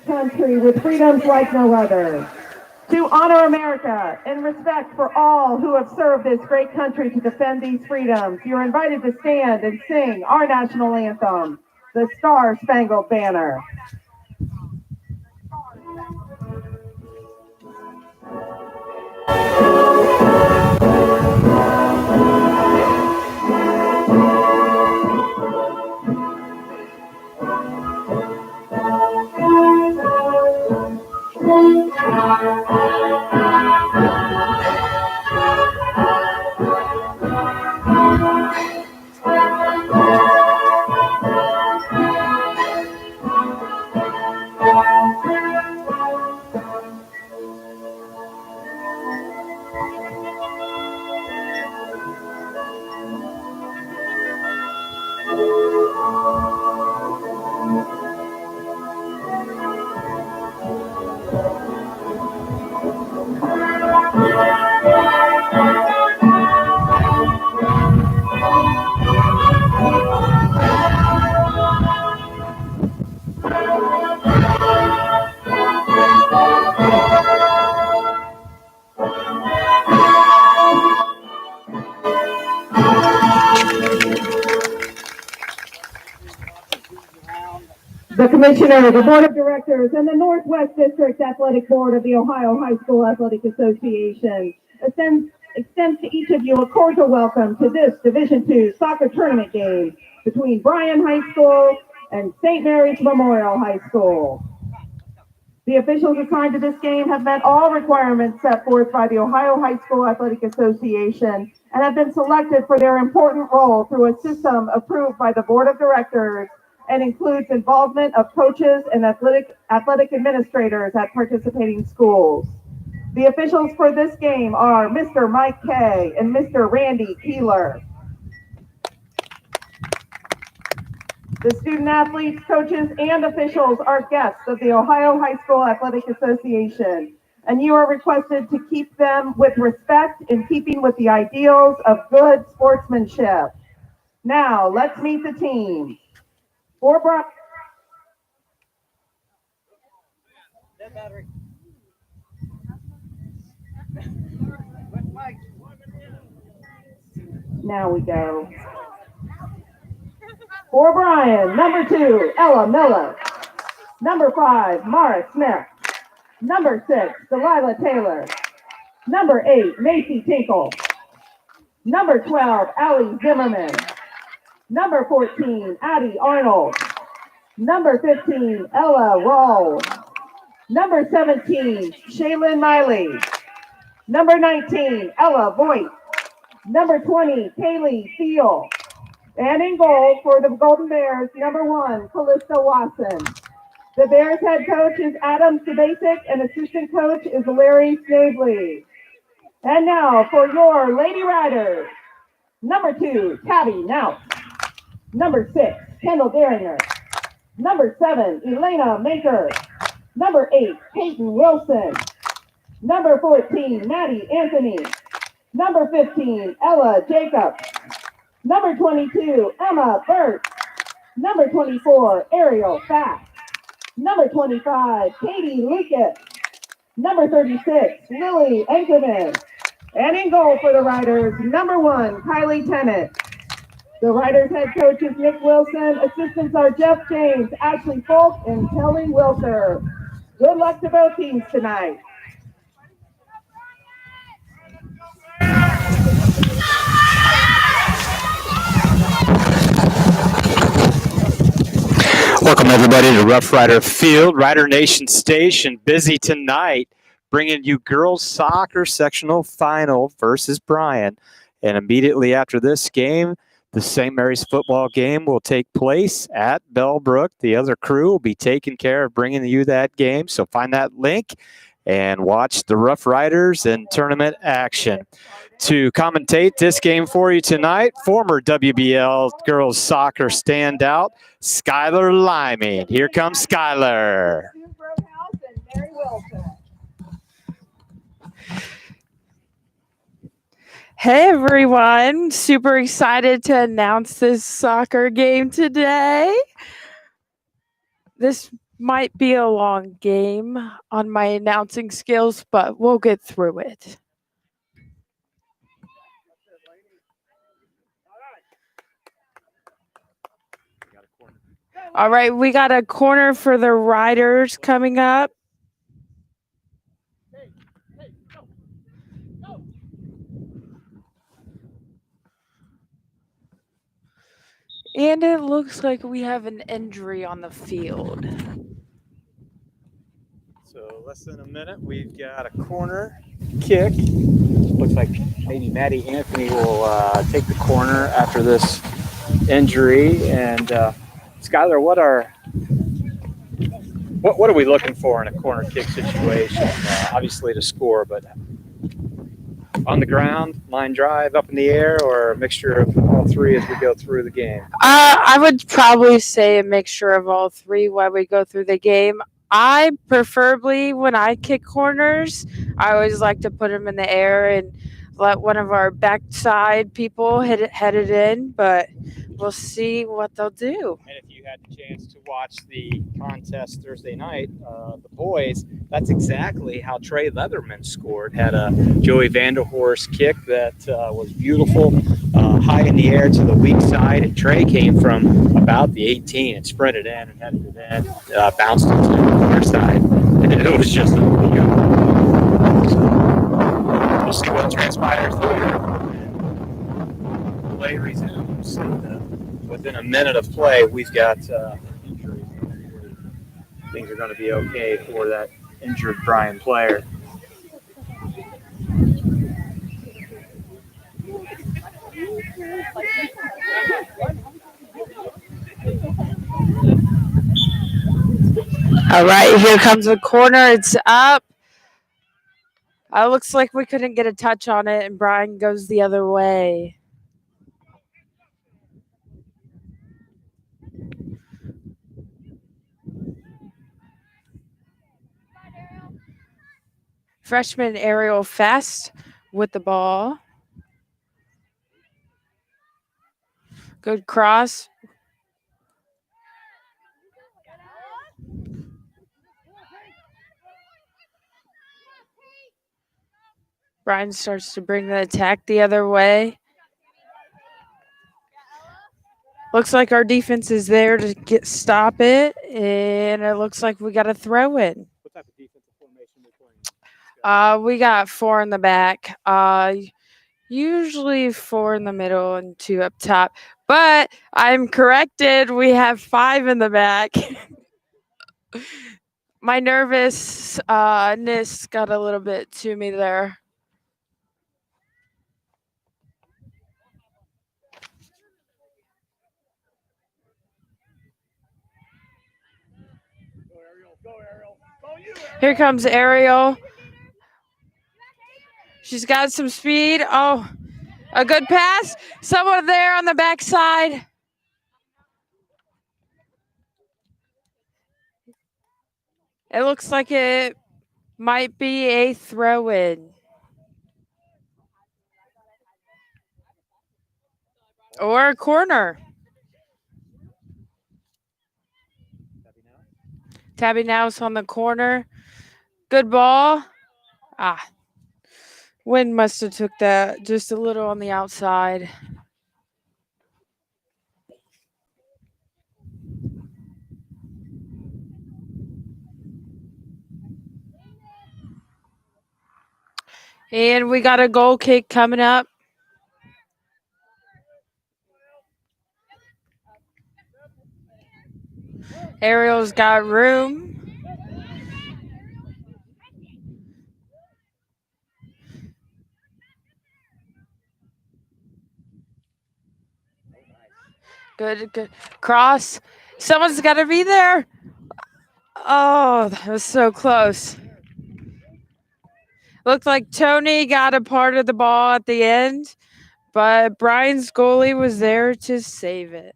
Country with freedoms like no other. To honor America and respect for all who have served this great country to defend these freedoms, you're invited to stand and sing our national anthem, the Star-Spangled Banner. The Commissioner, the Board of Directors, and the Northwest District Athletic Board of the Ohio High School Athletic Association extends to each of you a cordial welcome to this Division II soccer tournament game between Bryan High School and St. Mary's Memorial High School. The officials assigned to this game have met all requirements set forth by the Ohio High School Athletic Association and have been selected for their important role through a system approved by the Board of Directors and includes involvement of coaches and athletic administrators at participating schools. The officials for this game are Mr. Mike Kay and Mr. Randy Keeler. The student athletes, coaches, and officials are guests of the Ohio High School Athletic Association, and you are requested to keep them with respect in keeping with the ideals of good sportsmanship. Now, let's meet the team. For Bryan. Now we go. For Bryan, number 2, Ella Miller. Number 5, Mara Smith. Number 6, Delilah Taylor. Number 8, Macy Tinkle. Number 12, Allie Zimmerman. Number 14, Addie Arnold. Number 15, Ella Rawls. Number 17, Shaylin Miley. Number 19, Ella Voigt. Number 20, Kaylee Thiel. And in goal for the Golden Bears, number 1, Callista Watson. The Bears head coach is Adam Sabasic and assistant coach is Larry Snavely. And now for your Lady Riders. Number 2, Tabby Naut. Number 6, Kendall Daringer. Number 7, Elena Maker. Number 8, Peyton Wilson. Number 14, Maddie Anthony. Number 15, Ella Jacobs. Number 22, Emma Burt. Number 24, Ariel Fack. Number 25, Katie Lucas. Number 36, Lily Enkerman. And in goal for the Riders, number 1, Kylie Tennant. The Riders head coach is Nick Wilson. Assistants are Jeff James, Ashley Folk, and Kelly Wilker. Good luck to both teams tonight. Welcome everybody to Rough Rider Field, Rider Nation Station, busy tonight, bringing you girls soccer sectional final versus Bryan. And immediately after this game, the St. Mary's football game will take place at Bellbrook. The other crew will be taking care of bringing you that game. So find that link and watch the Rough Riders and tournament action. To commentate this game for you tonight, former WBL girls soccer standout, Skylar Liming. Here comes Skylar. Hey everyone, super excited to announce this soccer game today. This Might be a long game on my announcing skills, but we'll get through it. All right, we got a corner for the Riders coming up. And it looks like we have an injury on the field. So less than a minute, we've got a corner kick. Looks like maybe Maddie Anthony will take the corner after this injury. And Skylar, what are we looking for in a corner kick situation? Obviously to score, but on the ground, line drive, up in the air, or a mixture of all three as we go through the game? I would probably say a mixture of all three while we go through the game. I preferably, when I kick corners, I always like to put them in the air and let one of our backside people head it in, but we'll see what they'll do. And if you had the chance to watch the contest Thursday night, the boys, that's exactly how Trey Leatherman scored. Had a Joey Vanderhorst kick that was beautiful, high in the air to the weak side. And Trey came from about the 18 and sprinted in and headed it in, bounced it to the near side. And it was just beautiful. We'll see what transpires there. Play resumes. Within a minute of play, we've got injuries. Things are going to be okay for that injured Bryan player. All right, here comes the corner. It's up. Looks like we couldn't get a touch on it, and Bryan goes the other way. Freshman Ariel fast with the ball. Good cross. Bryan starts to bring the attack the other way. Looks like our defense is there to stop it, and it looks like we got a throw in. What type of defensive formation are we playing? We got 4 in the back. Usually 4 in the middle and 2 up top. But I'm corrected. We have 5 in the back. My nervousness got a little bit to me there. Here comes Ariel. She's got some speed. Oh, a good pass. Someone there on the backside. It looks like it might be a throw-in. Or a corner. Tabby Now's on the corner. Good ball. Wind must have took that just a little on the outside. And we got a goal kick coming up. Ariel's got room. Good cross. Someone's got to be there. Oh, that was so close. Looked like Tony got a part of the ball at the end, but Bryan's goalie was there to save it.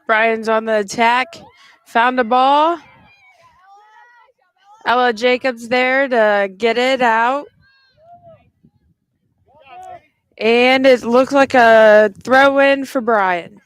Bryan's on the attack. Found the ball. Ella Jacobs there to get it out. And it looks like a throw in for Bryan.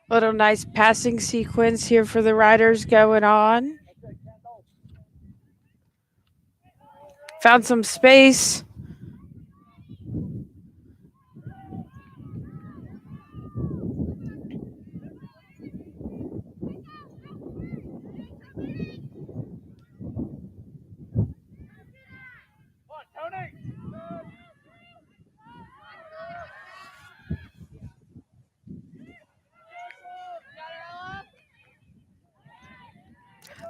Little nice passing sequence here for the Riders going on. Found some space.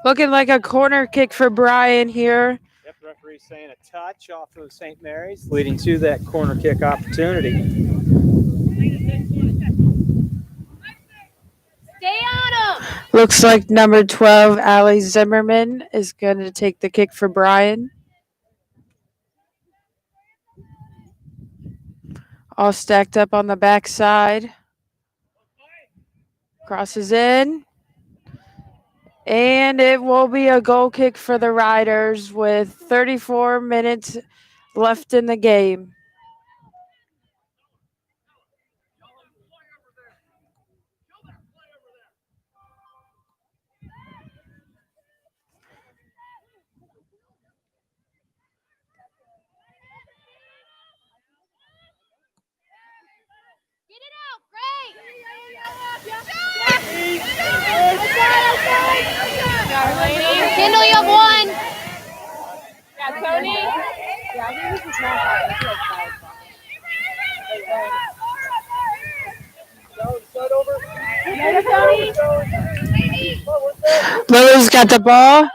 Looking like a corner kick for Bryan here. Yep, the referee saying a touch off of St. Mary's, leading to that corner kick opportunity. Stay on him. Looks like number 12, Allie Zimmerman, is going to take the kick for Bryan. All stacked up on the backside. Crosses in. And it will be a goal kick for the Riders with 34 minutes left in the game. Get it out. Great. Kendall, you have one. Yeah, Tony. Yeah, I think this is not Lily's got the ball.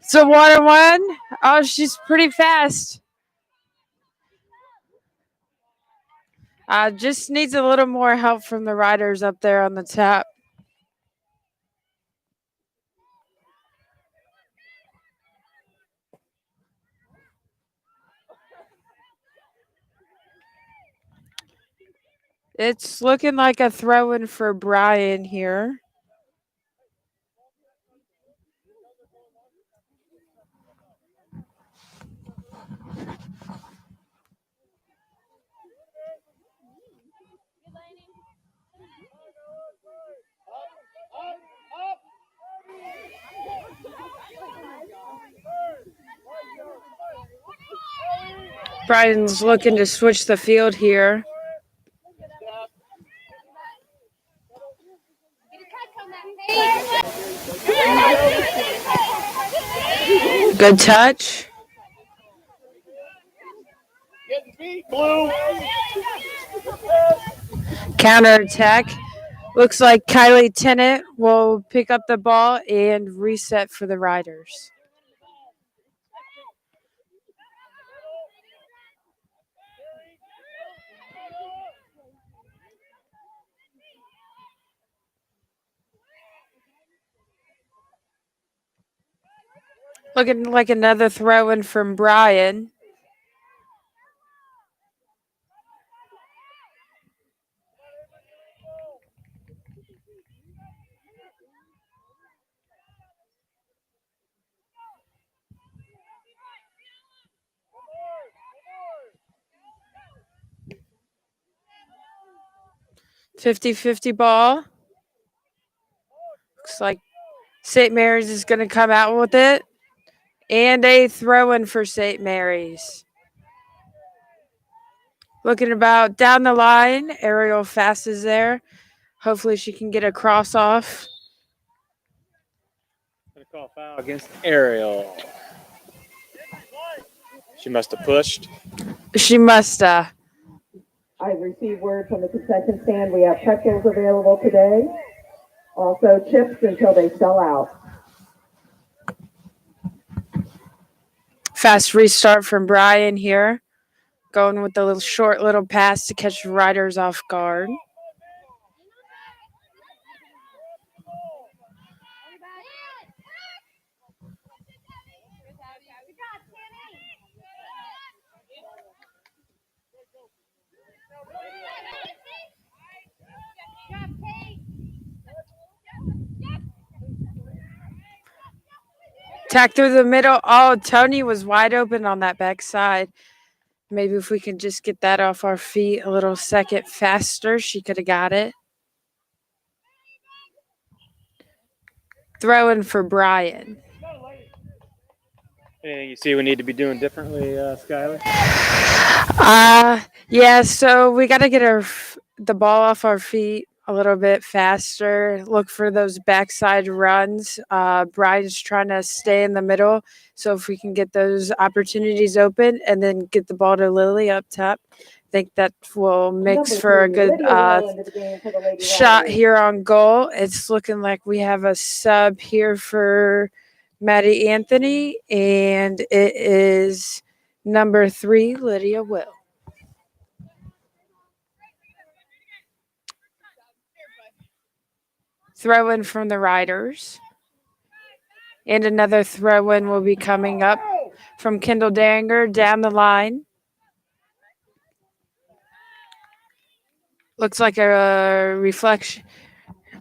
It's a 1-on-1. Oh, she's pretty fast. Just needs a little more help from the Riders up there on the top. It's looking like a throw-in for Bryan here. Bryan's looking to switch the field here. Good touch. Counter attack. Looks like Kylie Tennant will pick up the ball and reset for the Riders. Looking like another throw-in from Bryan. .50 ball. Looks like St. Mary's is going to come out with it. And a throw-in for St. Mary's. Looking about down the line. Ariel Fast is there. Hopefully she can get a cross off. Going to call foul against Ariel. She must have pushed. She must. I've received word from the concession stand we have pretzels available today. Also chips until they sell out. Fast restart from Bryan here. Going with the little short little pass to catch riders off guard. Tack through the middle. Oh, Tony was wide open on that backside. Maybe if we can just get that off our feet a little second faster, she could have got it. Throwing for Bryan. Anything you see we need to be doing differently, Skylar? Yeah, so we got to get the ball off our feet a little bit faster. Look for those backside runs. Bryan's trying to stay in the middle. So if we can get those opportunities open and then get the ball to Lily up top, I think that will mix for a good shot here on goal. It's looking like we have a sub here for Maddie Anthony, and it is number 3, Lydia Will. Throw in from the Riders. And another throw in will be coming up from Kendall Daringer down the line. Looks like a reflection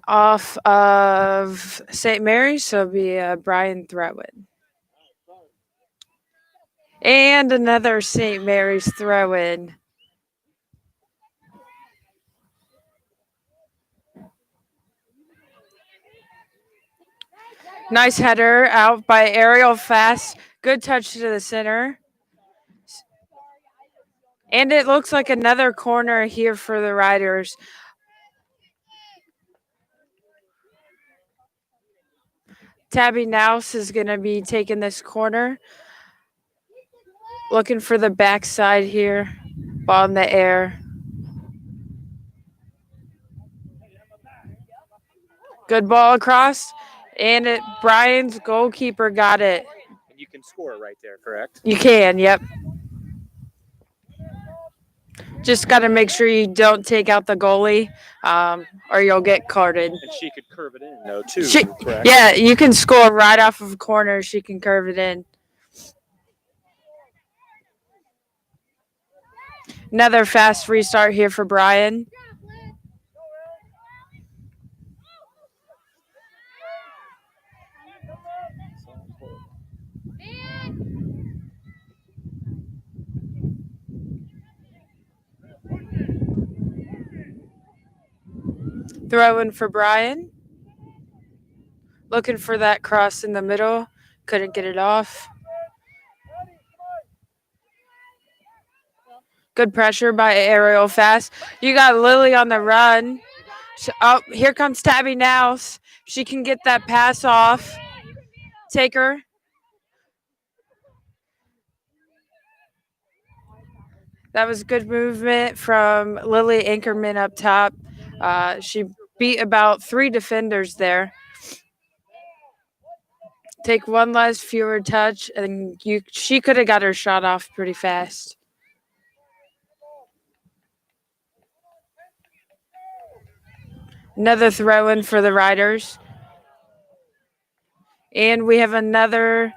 off of St. Mary's, so it'll be a Bryan throw in. And another St. Mary's throw in. Nice header out by Ariel Fast. Good touch to the center. And it looks like another corner here for the Riders. Tabby Nouse is going to be taking this corner. Looking for the backside here. Ball in the air. Good ball across. And Bryan's goalkeeper got it. And you can score right there, correct? You can, yep. Just got to make sure you don't take out the goalie, or you'll get carded. And she could curve it in, though, too, correct? Yeah, you can score right off of a corner. She can curve it in. Another fast restart here for Bryan. Throw in for Bryan. Looking for that cross in the middle. Couldn't get it off. Good pressure by Ariel Fast. You got Lily on the run. Oh, here comes Tabby Nouse. She can get that pass off. Take her. That was good movement from Lily Ankerman up top. She beat about 3 defenders there. Take one less fewer touch, and she could have got her shot off pretty fast. Another throw in for the Riders. And we have another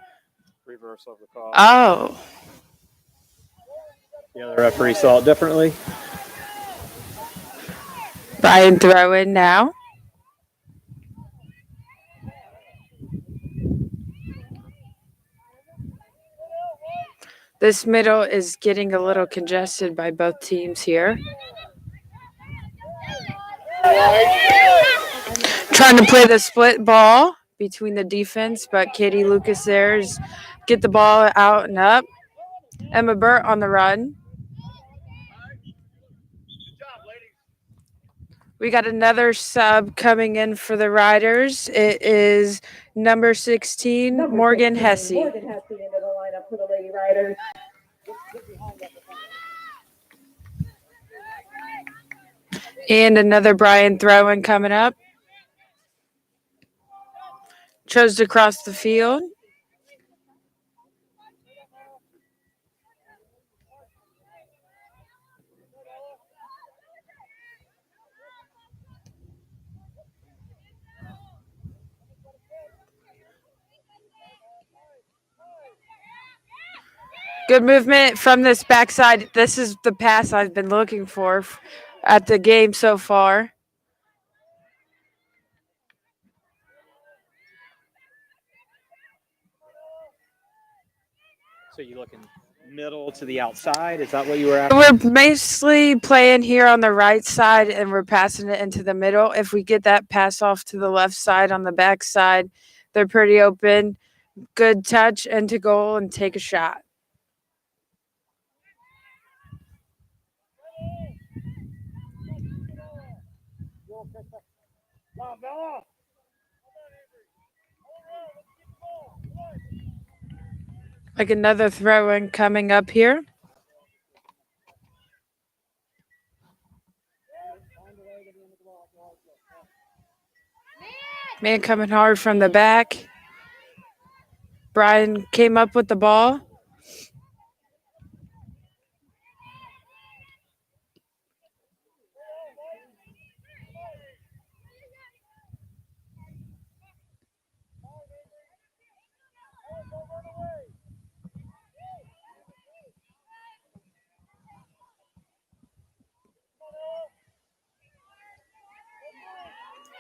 reversal of the call. Oh. The other referee saw it differently. Bryan throw in now. This middle is getting a little congested by both teams here. Trying to play the split ball between the defense, but Katie Lucas there is get the ball out and up. Emma Burt on the run. We got another sub coming in for the Riders. It is number 16, Morgan Hesse. Morgan Hesse into the lineup for the Lady Riders. And another Bryan throw-in coming up. Chose to cross the field. Good movement from this backside. This is the pass I've been looking for at the game so far. So you looking middle to the outside? Is that what you were after? We're mostly playing here on the right side and we're passing it into the middle. If we get that pass off to the left side on the back side, they're pretty open. Good touch into goal and take a shot. Like another throw-in coming up here. Man coming hard from the back. Bryan came up with the ball.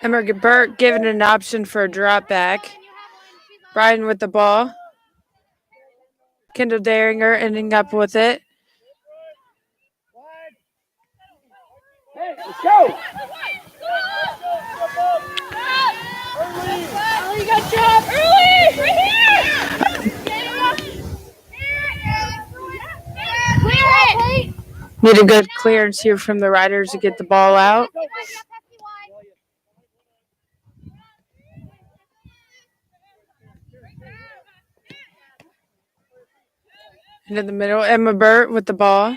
Emmer Burt given an option for a drop back. Bryan with the ball. Kendall Daringer ending up with it. Hey, let's go. Early, good job. Early, right here. Clear it. Need a good clearance here from the Riders to get the ball out. Into the middle. Emma Burt with the ball.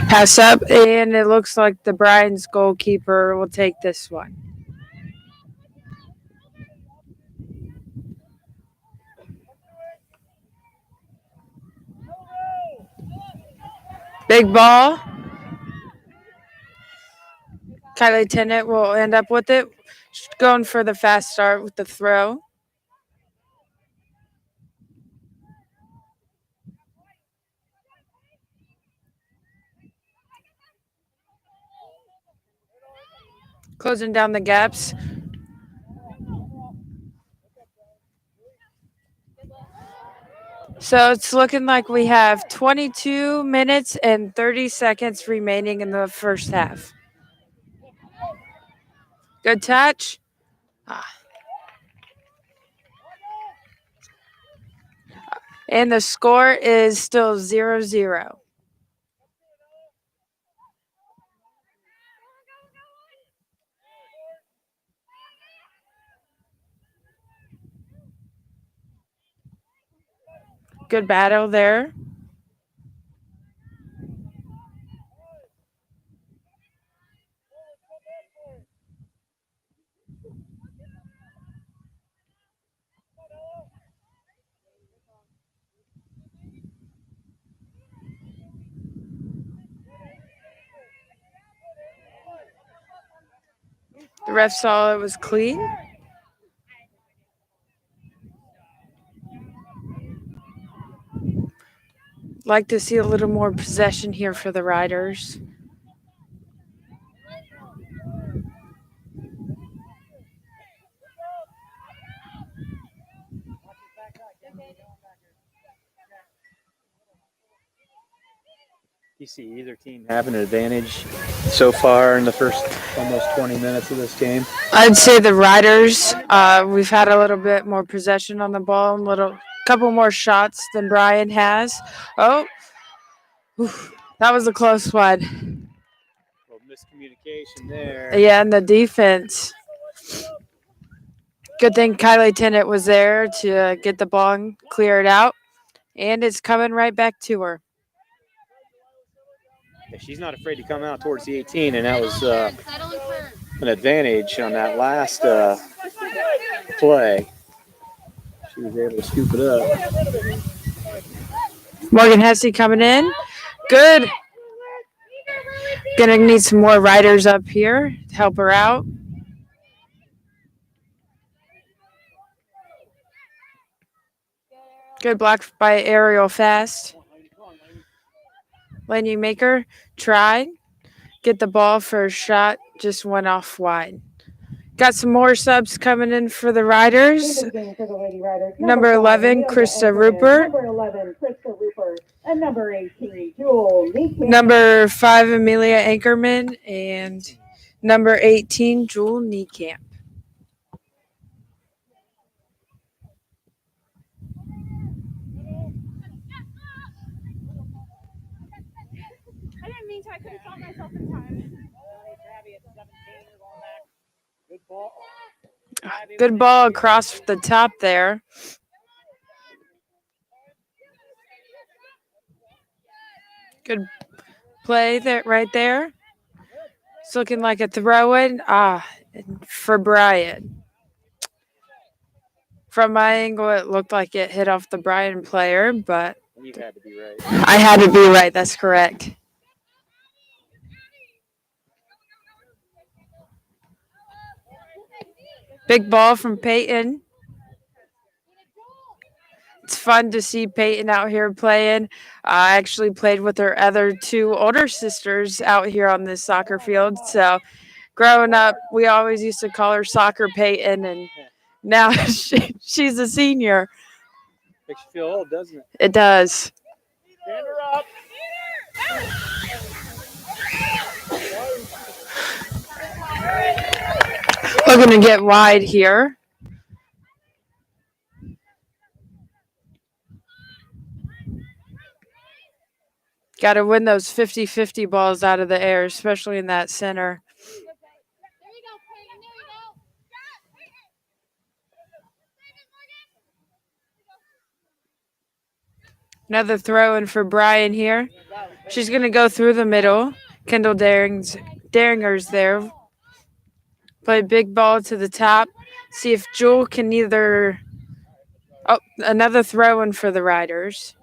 Pass up, and it looks like the Bryan's goalkeeper will take this one. Big ball. Kylie Tennant will end up with it. Going for the fast start with the throw. Closing down the gaps. So it's looking like we have 22 minutes and 30 seconds remaining in the first half. Good touch. And the score is still 0-0. Good battle there. The ref saw it was clean. Like to see a little more possession here for the Riders. You see either team having an advantage so far in the first almost 20 minutes of this game? I'd say the Riders. We've had a little bit more possession on the ball, couple more shots than Bryan has. Oh, that was a close one. Well, miscommunication there. Yeah, and the defense. Good thing Kylie Tennant was there to get the ball and clear it out. And it's coming right back to her. Yeah, she's not afraid to come out towards the 18, and that was an advantage on that last play. She was able to scoop it up. Morgan Hesse coming in. Good. Gonna need some more riders up here to help her out. Good block by Ariel Fast. Laney Maker tried. Get the ball for a shot. Just went off wide. Got some more subs coming in for the Riders. Into the game for the Lady Riders. Number 5, 11, Amelia Krista Ankerman. Rupert. Number 11, Krista Rupert. And number 18, Jewel Niekamp. Number 5, Amelia Ankerman. And number 18, Jewel Niekamp. I didn't mean to. I couldn't stop myself in time. Good ball across the top there. Good play there, right there. It's looking like a throw-in. For Bryan. From my angle, it looked like it hit off the Bryan player, but You had to be right. I had to be right. That's correct. Big ball from Peyton. It's fun to see Peyton out here playing. I actually played with her other two older sisters out here on this soccer field. So growing up, we always used to call her Soccer Peyton, and now she's a senior. Makes you feel old, doesn't it? It does. Stand her up. Looking to get wide here. Got to win those 50-50 balls out of the air, especially in that center. Another throw in for Bryan here. She's going to go through the middle. Kendall Deringer's there. Play big ball to the top. See if Jewel can either... Oh, another throw in for the Riders.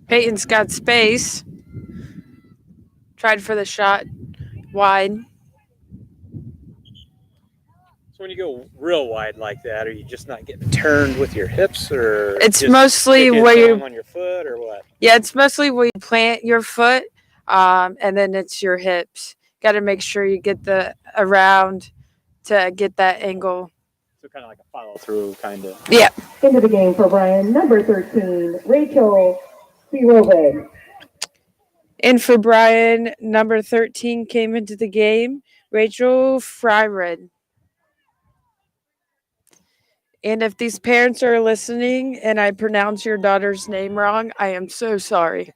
Peyton's got space. Tried for the shot wide. So when you go real wide like that, are you just not getting turned with your hips, or It's just mostly kicking where it you... on your foot, or what? Yeah, it's mostly where you plant your foot, and then it's your hips. Got to make sure you get the around to get that angle. So kind of like a follow through, kind of. Yeah. Into the game for Bryan, number 13, Rachel Spirovic. And for Bryan, number 13 came into the game, Rachel Fryred. And if these parents are listening and I pronounce your daughter's name wrong, I am so sorry.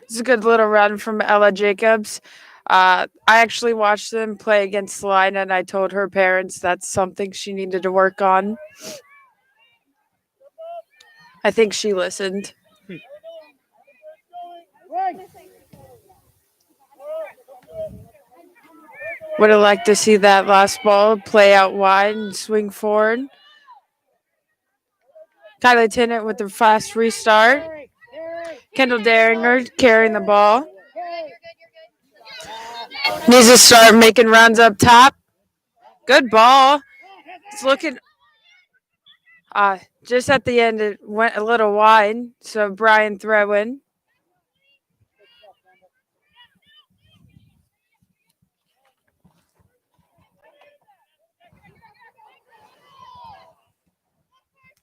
It's a good little run from Ella Jacobs. I actually watched them play against Salina, and I told her parents that's something she needed to work on. I think she listened. Would have liked to see that last ball play out wide and swing forward. Kylie Tennant with the fast restart. Kendall Deringer carrying the ball. Needs to start making runs up top. Good ball. It's looking... just at the end, it went a little wide, so Bryan throw in.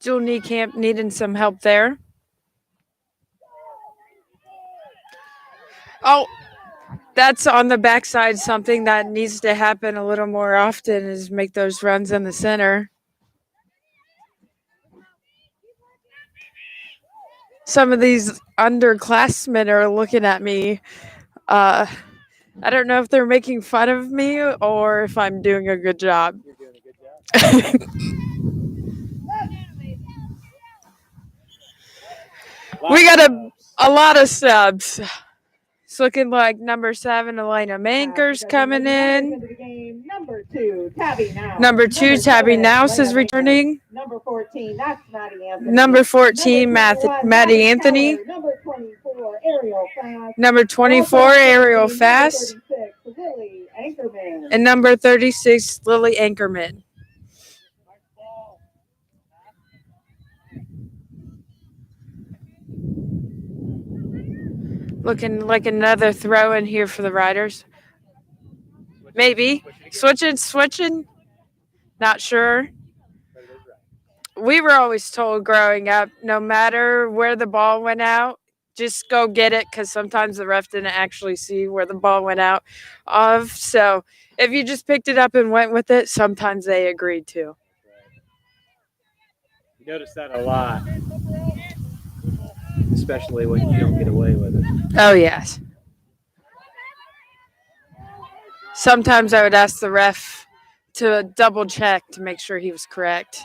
Jewel Niekamp needing some help there. Oh, That's on the backside. Something that needs to happen a little more often is make those runs in the center. Some of these underclassmen are looking at me. I don't know if they're making fun of me or if I'm doing a good job. You're doing a good job. We got a lot of subs. It's looking like number 7, Elena Manker's coming in. Number 2, Tabby Now. Number 2, Tabby 7, Nouse is Leia returning. Number 14, that's Maddie Anthony. Number 14, Maddie Anthony. Number 24, Ariel Fast. Number 24, Ariel Fast. Number 36, Lily Anchorman. And number 36, Lily Anchorman. Looking like another throw in here for the Riders. Maybe. Switching. Not sure. We were always told growing up, no matter where the ball went out, just go get it, because sometimes the ref didn't actually see where the ball went out of. So if you just picked it up and went with it, sometimes they agreed to. You notice that a lot, especially when you don't get away with it. Oh, yes. Sometimes I would ask the ref to double check to make sure he was correct.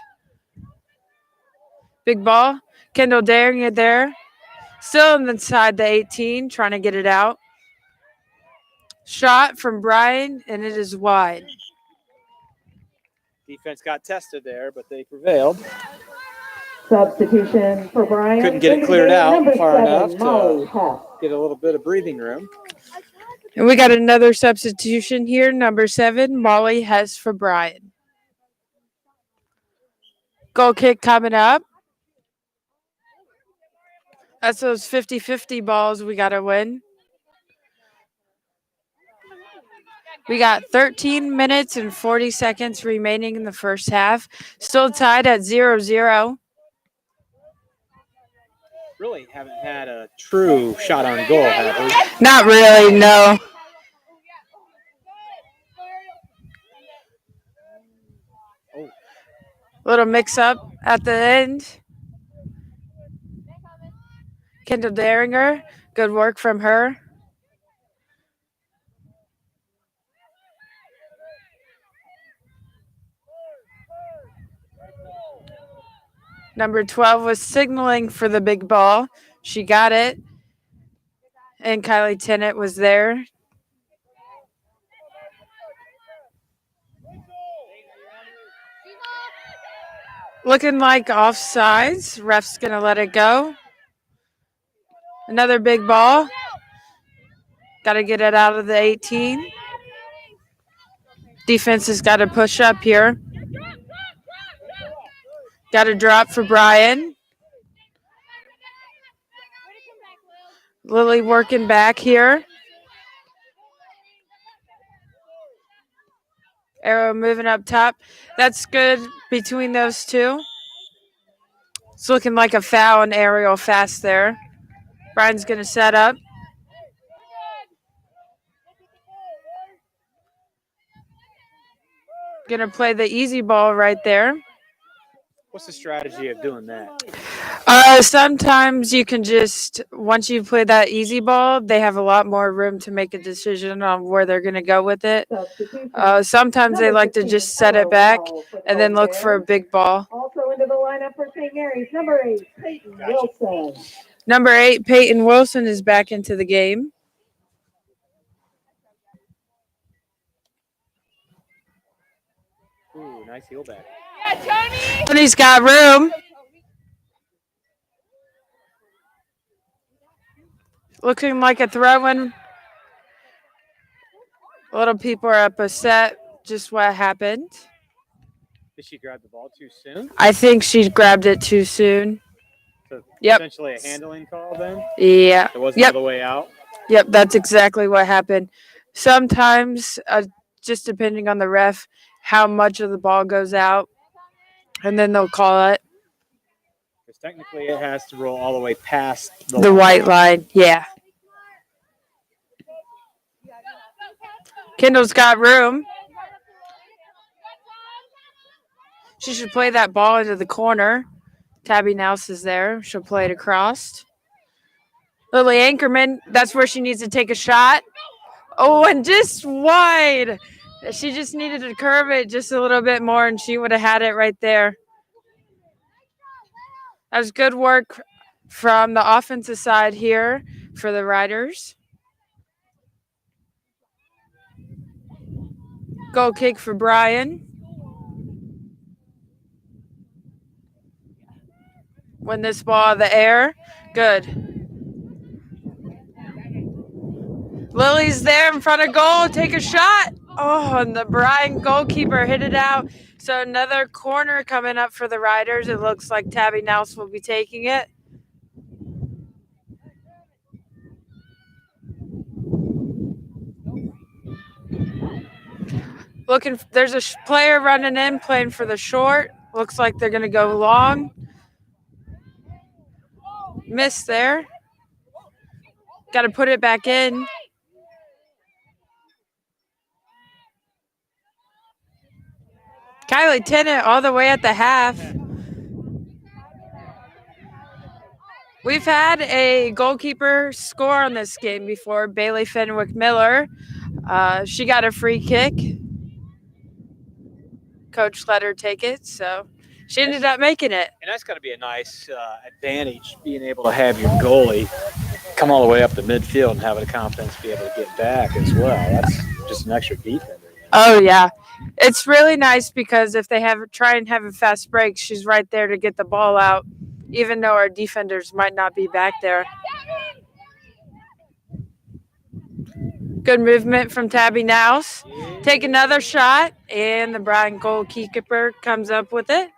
Big ball. Kendall daring it there. Still inside the 18, trying to get it out. Shot from Bryan, and it is wide. Defense got tested there, but they prevailed. Substitution for Bryan. Couldn't get it cleared out far enough Molly to get a little bit of breathing room. And we got another substitution here. Number 7, Molly Hess for Bryan. Goal kick coming up. That's those 50-50 balls we got to win. We got 13 minutes and 40 seconds remaining in the first half. Still tied at 0-0. Really haven't had a true shot on goal, have we? Not really, no. Little mix-up at the end. Kendall Daringer, good work from her. Number 12 was signaling for the big ball. She got it. And Kylie Tennant was there. Looking like offsides. Ref's going to let it go. Another big ball. Got to get it out of the 18. Defense has got to push up here. Got a drop for Bryan. Lily working back here. Arrow moving up top. That's good between those two. It's looking like a foul and Ariel Fast there. Bryan's going to set up. Going to play the easy ball right there. What's the strategy of doing that? Sometimes you can just, once you play that easy ball, they have a lot more room to make a decision on where they're going to go with it. Sometimes they like to just set it back and then look for a big ball. Also into the lineup for St. Mary's, number 8, Peyton Wilson. Number 8, Peyton Wilson is back into the game. Ooh, nice heel back. Yeah, Tony! Tony's got room. Looking like a throw-in. A little people are upset. Just what happened. Did she grab the ball too soon? I think she grabbed it too soon. So Yep. essentially a handling call then? Yeah. It wasn't all the way out? Yep, that's exactly what happened. Sometimes, just depending on the ref, how much of the ball goes out, and then they'll call it. Because technically it has to roll all the way past The white line, yeah. Kendall's got room. She should play that ball into the corner. Tabby Nouse is there. She'll play it across. Lily Anchorman, that's where she needs to take a shot. Oh, and just wide. She just needed to curve it just a little bit more, and she would have had it right there. That was good work from the offensive side here for the Riders. Goal kick for Bryan. Win this ball out of the air. Good. Lily's there in front of goal. Take a shot. Oh, and the Bryan goalkeeper hit it out. So another corner coming up for the Riders. It looks like Tabby Nouse will be taking it. There's a player running in, playing for the short. Looks like they're going to go long. Miss there. Got to put it back in. Kylie Tennant all the way at the half. We've had a goalkeeper score on this game before, Bailey Fenwick Miller. She got a free kick. Coach let her take it, so she ended up making it. And that's going to be a nice advantage, being able to have your goalie come all the way up the midfield and have the confidence to be able to get back as well. That's just an extra defender. Oh, yeah. It's really nice because if they try and have a fast break, she's right there to get the ball out, even though our defenders might not be back there. Good movement from Tabby Nouse. Take another shot, and the Bryan goalkeeper comes up with it.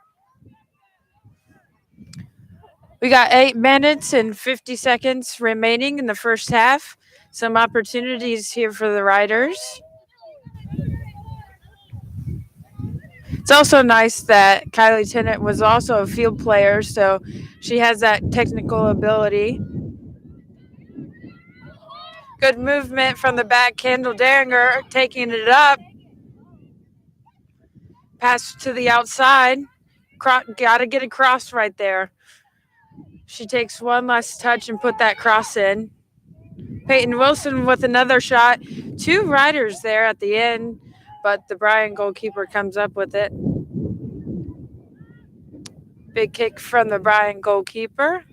We got 8 minutes and 50 seconds remaining in the first half. Some opportunities here for the Riders. It's also nice that Kylie Tennant was also a field player, so she has that technical ability. Good movement from the back. Kendall Daringer taking it up. Pass to the outside. Got to get across right there. She takes one last touch and put that cross in. Peyton Wilson with another shot. 2 Riders there at the end, but the Bryan goalkeeper comes up with it. Big kick from the Bryan goalkeeper.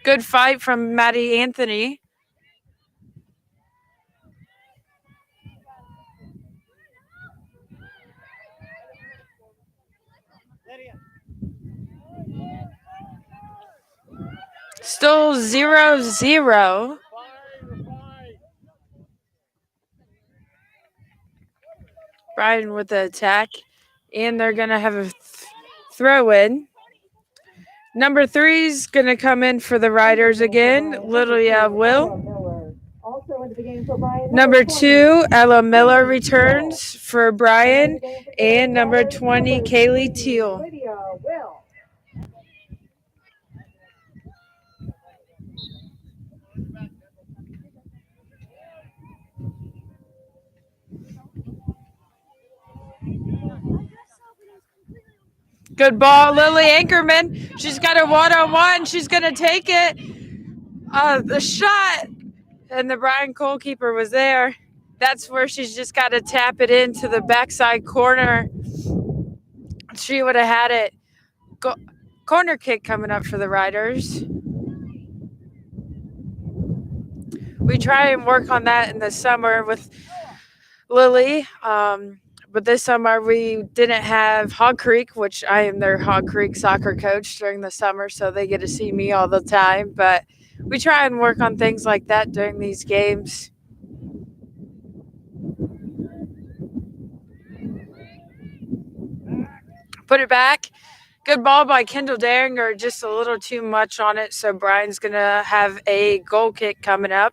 Good fight from Maddie Anthony. Still 0-0. Bryan with the attack, and they're going to have a throw in. Number 3 is going to come in for the Riders again. Lilia Will. Number 2, Ella Miller returns for Bryan, and number 20, Kaylee Teal. Good ball, Lily Anchorman. She's got a one-on-one. She's going to take it. The shot. And the Bryan goalkeeper was there. That's where she's just got to tap it into the backside corner. She would have had it. Corner kick coming up for the Riders. We try and work on that in the summer with Lily. But this summer we didn't have Hog Creek, which I am their Hog Creek soccer coach during the summer, so they get to see me all the time. But we try and work on things like that during these games. Put it back. Good ball by Kendall Daringer, just a little too much on it, so Bryan's going to have a goal kick coming up.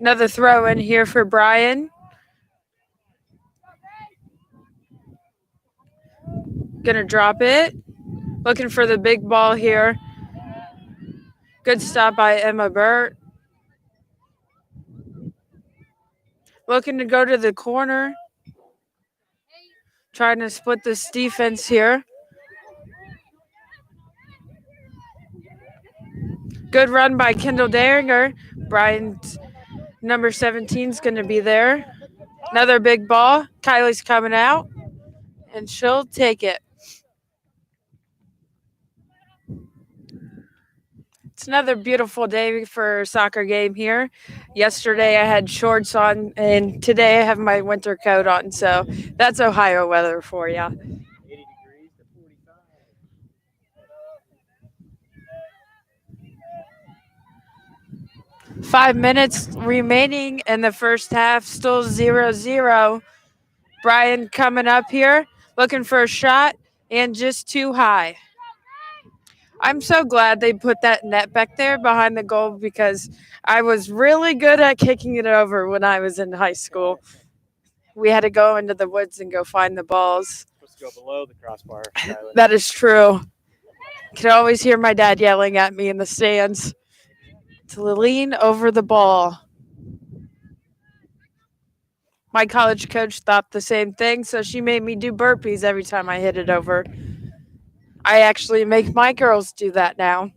Another throw in here for Bryan. Gonna drop it. Looking for the big ball here. Good stop by Emma Burt. Looking to go to the corner. Trying to split this defense here. Good run by Kendall Daringer. Bryan's number 17 is going to be there. Another big ball. Kylie's coming out, and she'll take it. It's another beautiful day for a soccer game here. Yesterday I had shorts on, and today I have my winter coat on. So that's Ohio weather for you. 80 degrees to 45. 5 minutes remaining in the first half, still 0-0. Bryan coming up here, looking for a shot, and just too high. I'm so glad they put that net back there behind the goal because I was really good at kicking it over when I was in high school. We had to go into the woods and go find the balls. Supposed to go below the crossbar. Skylar. That is true. Could always hear my dad yelling at me in the stands to lean over the ball. My college coach thought the same thing, so she made me do burpees every time I hit it over. I actually make my girls do that now.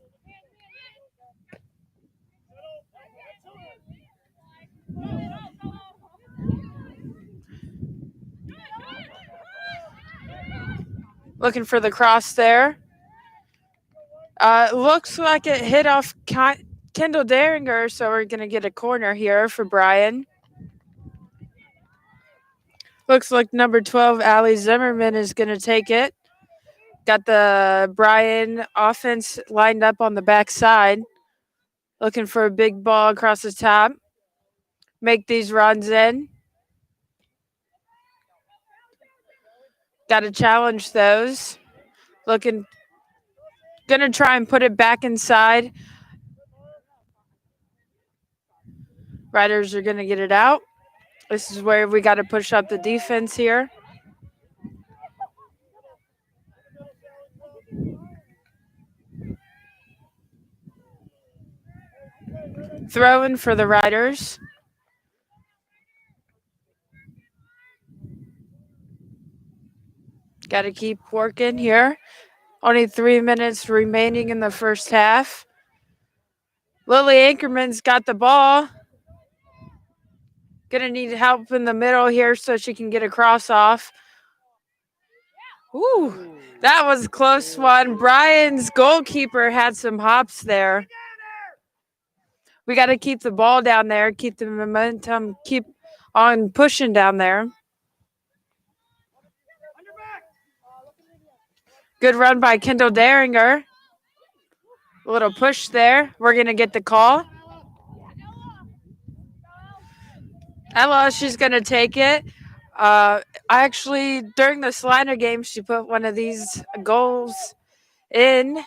Looking for the cross there. Looks like it hit off Kendall Daringer, so we're going to get a corner here for Bryan. Looks like number 12, Allie Zimmerman, is going to take it. Got the Bryan offense lined up on the backside. Looking for a big ball across the top. Make these runs in. Got to challenge those. Going to try and put it back inside. Riders are going to get it out. This is where we got to push up the defense here. Throwing for the Riders. Got to keep working here. Only 3 minutes remaining in the first half. Lily Ankerman's got the ball. Gonna need help in the middle here so she can get a cross off. Ooh, that was a close one. Bryan's goalkeeper had some hops there. We got to keep the ball down there, keep the momentum, keep on pushing down there. Good run by Kendall Daringer. A little push there. We're going to get the call. Ella, she's going to take it. Actually, during the Sliner game, she put one of these goals in.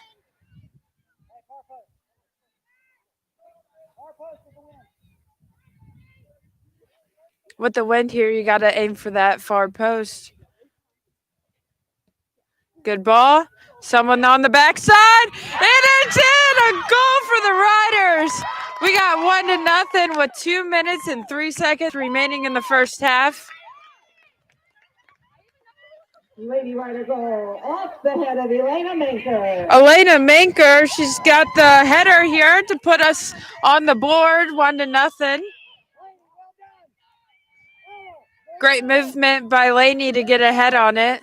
With the wind here, you got to aim for that far post. Good ball. Someone on the backside. And it's in! A goal for the Riders. We got 1-0 with 2 minutes and 3 seconds remaining in the first half. Lady Rider goal off the head of Elena Manker. Elena Manker, she's got the header here to put us on the board, 1-0. Great movement by Laney to get ahead on it.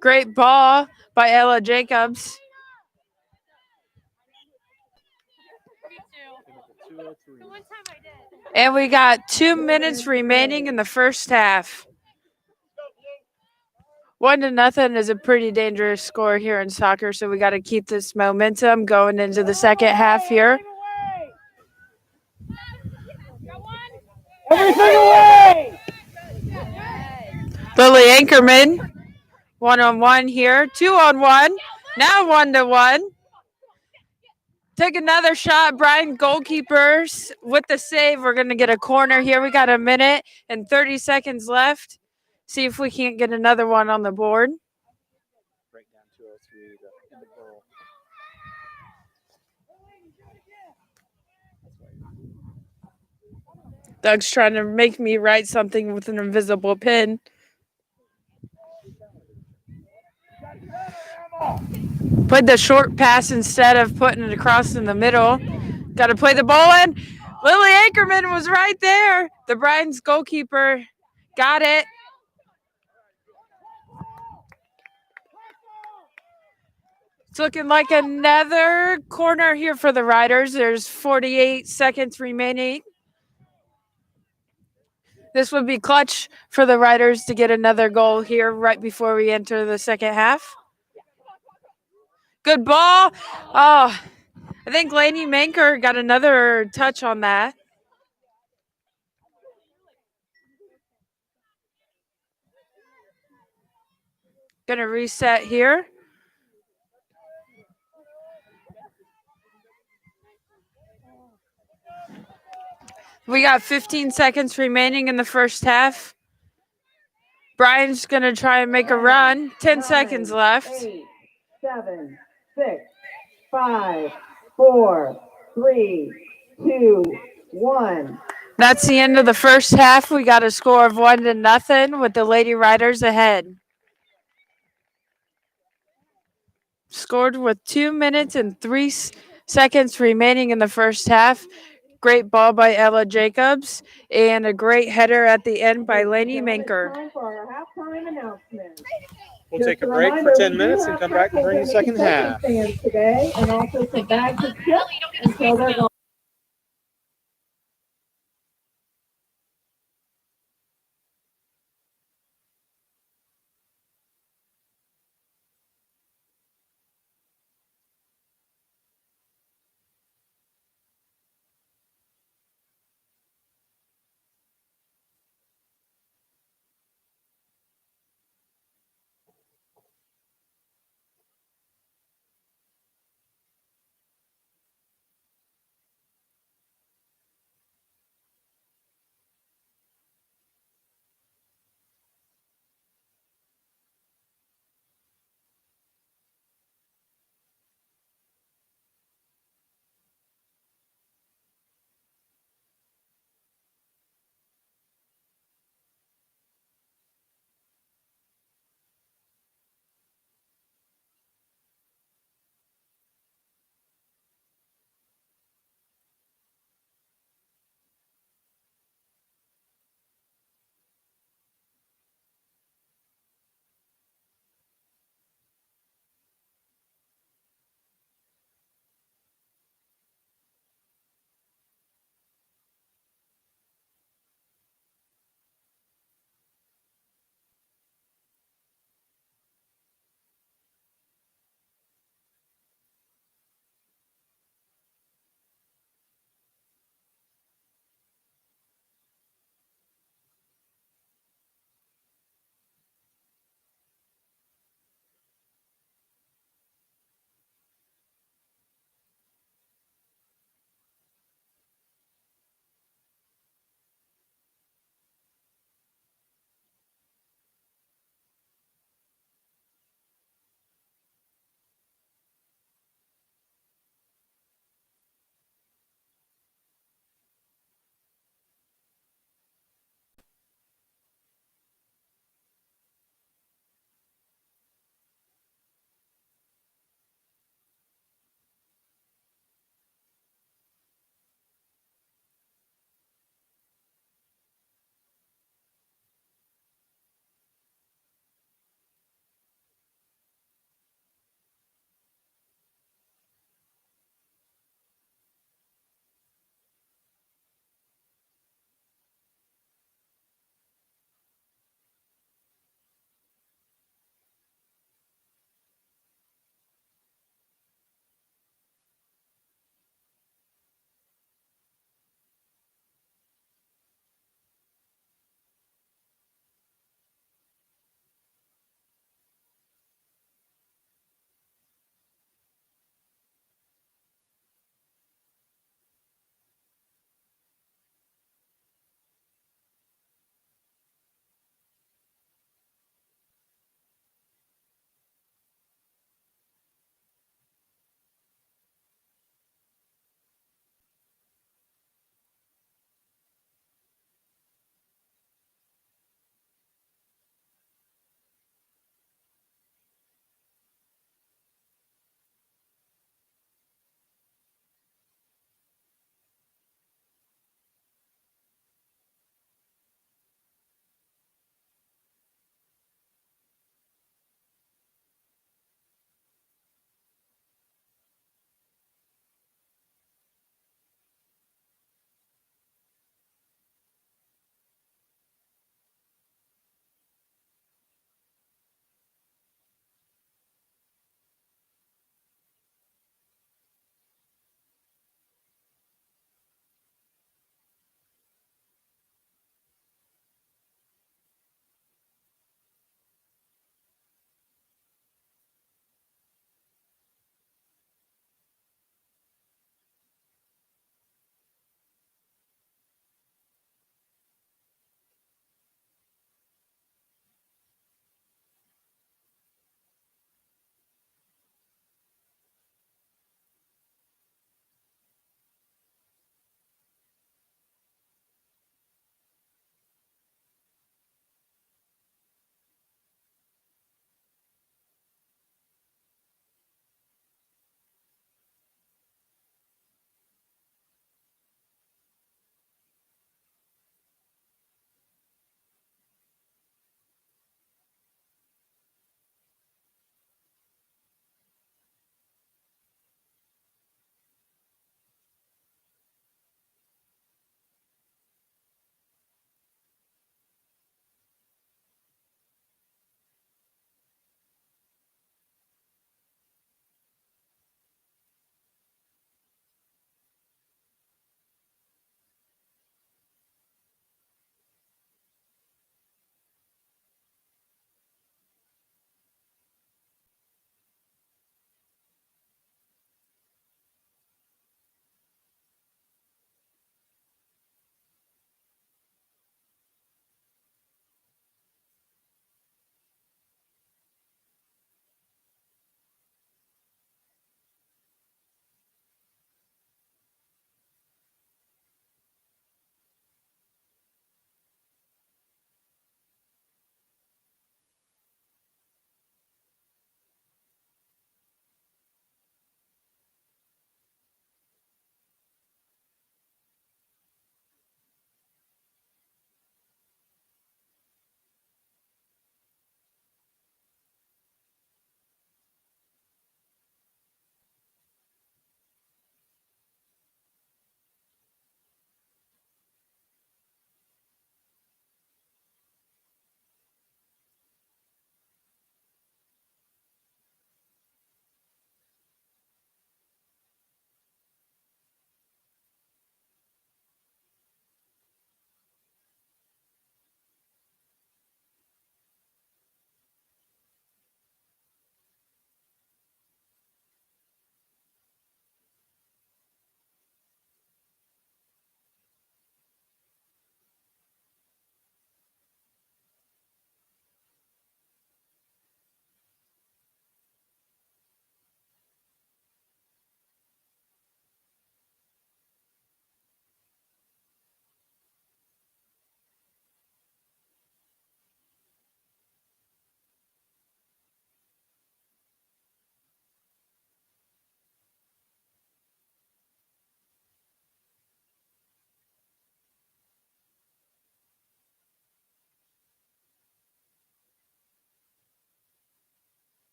Great ball by Ella Jacobs. And we got 2 minutes remaining in the first half. 1-0 is a pretty dangerous score here in soccer, so we got to keep this momentum going into the second half here. Everything away! Lily Ankerman, 1-on-1 here, 2-on-1, now 1-to-1. Take another shot. Bryan goalkeepers with the save. We're going to get a corner here. We got a minute and 30 seconds left. See if we can't get another one on the board. Break down 203 in the goal. Doug's trying to make me write something with an invisible pen. Put the short pass instead of putting it across in the middle. Got to play the ball in. Lily Ankerman was right there. The Bryan's goalkeeper got it. It's looking like another corner here for the Riders. There's 48 seconds remaining. This would be clutch for the Riders to get another goal here right before we enter the second half. Good ball. Oh, I think Lainey Manker got another touch on that. Gonna reset here. We got 15 seconds remaining in the first half. Bryan's going to try and make a run. 10 seconds left. 8, 7, 6, 5, 4, 3, 2, 1. That's the end of the first half. We got a score of 1-0 with the Lady Riders ahead. Scored with 2 minutes and 3 seconds remaining in the first half. Great ball by Ella Jacobs and a great header at the end by Lainey Manker. Time for our halftime announcement. We'll take a break for 10 minutes and come back and bring the second half. Today, and also some bags of chips until they're gone.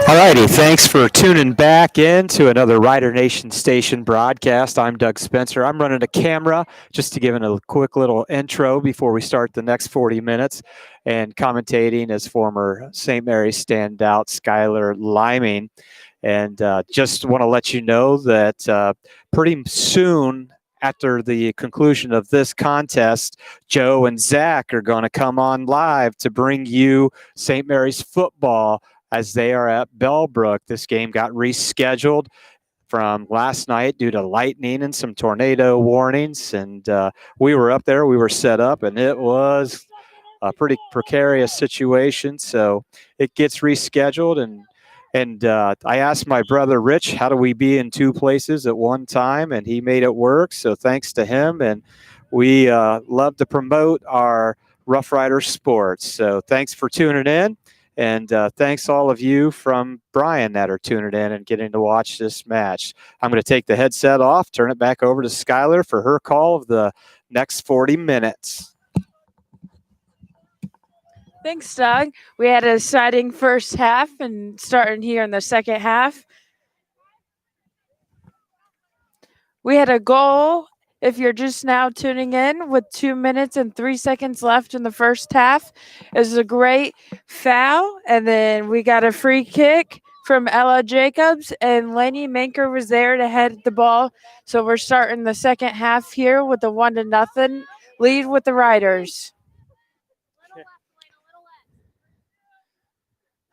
Alrighty, thanks for tuning back in to another Rider Nation Station broadcast. I'm Doug Spencer. I'm running a camera just to give it a quick little intro before we start the next 40 minutes, and commentating as former St. Mary's standout Skylar Liming. And just want to let you know that pretty soon after the conclusion of this contest, Joe and Zach are going to come on live to bring you St. Mary's football as they are at Bellbrook. This game got rescheduled from last night due to lightning and some tornado warnings. And we were up there, we were set up, and it was a pretty precarious situation. So it gets rescheduled. And I asked my brother Rich, how do we be in two places at one time? And he made it work. So thanks to him. And we love to promote our Rough Rider sports. So thanks for tuning in. And thanks all of you from Bryan that are tuning in and getting to watch this match. I'm going to take the headset off, turn it back over to Skylar for her call of the next 40 minutes. Thanks, Doug. We had a exciting first half and starting here in the second half. We had a goal, if you're just now tuning in, with 2 minutes and 3 seconds left in the first half. It was a great foul, and then we got a free kick from Ella Jacobs, and Lainey Manker was there to head the ball. So we're starting the second half here with a 1-0 lead with the Riders.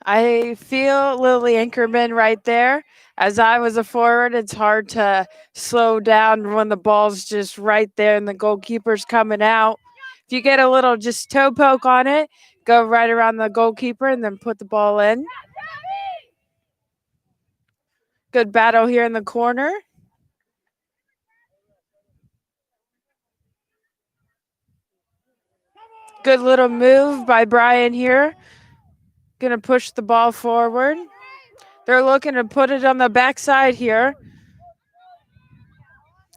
I feel Lily Ankerman right there. As I was a forward, it's hard to slow down when the ball's just right there and the goalkeeper's coming out. If you get a little just toe poke on it, go right around the goalkeeper and then put the ball in. Good battle here in the corner. Good little move by Bryan here. Going to push the ball forward. They're looking to put it on the backside here.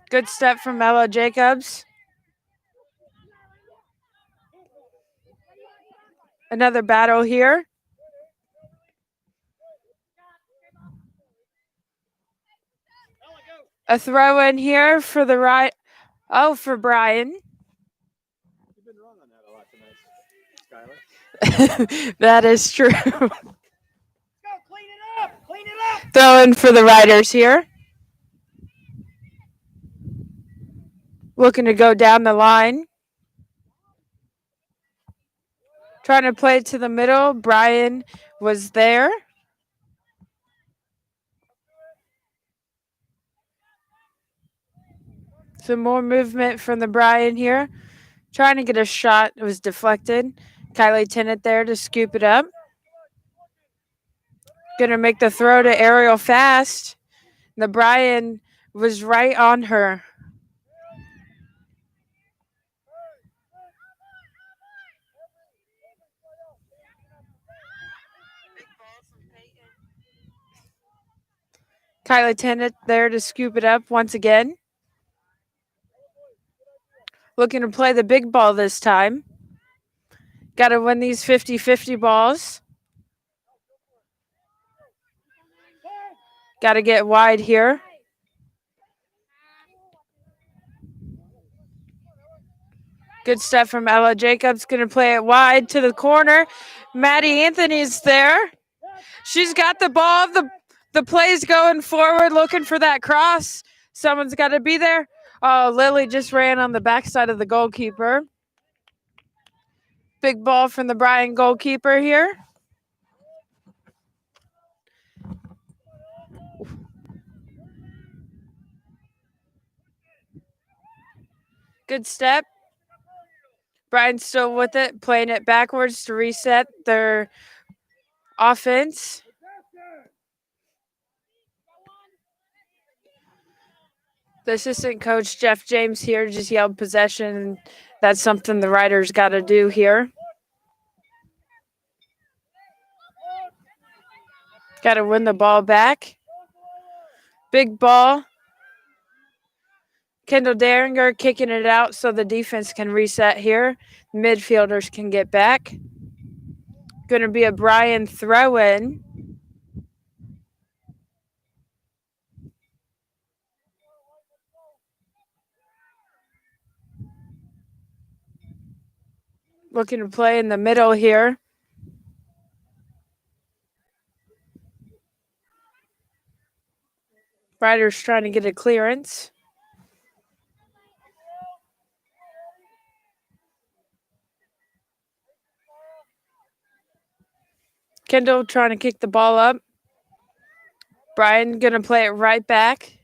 Good step from Ella Jacobs. Another battle here. A throw in here for the right. Oh, for Bryan. You've been wrong on that a lot tonight, Skylar. That is true. Go, clean it up! Clean it up! Throw in for the Riders here. Looking to go down the line. Trying to play it to the middle. Bryan was there. Some more movement from the Bryan here. Trying to get a shot. It was deflected. Kylie Tennant there to scoop it up. Gonna make the throw to Ariel Fast. The Bryan was right on her. Kylie Tennant there to scoop it up once again. Looking to play the big ball this time. Got to win these 50-50 balls. Got to get wide here. Good stuff from Ella Jacobs. Going to play it wide to the corner. Maddie Anthony's there. She's got the ball. The play's going forward, looking for that cross. Someone's got to be there. Oh, Lily just ran on the backside of the goalkeeper. Big ball from the Bryan goalkeeper here. Good step. Bryan's still with it, playing it backwards to reset their offense. The assistant coach, Jeff James, here just yelled possession. That's something the Riders got to do here. Got to win the ball back. Big ball. Kendall Daringer kicking it out so the defense can reset here. Midfielders can get back. Going to be a Bryan throw-in. Looking to play in the middle here. Ryder's trying to get a clearance. Kendall trying to kick the ball up. Bryan going to play it right back.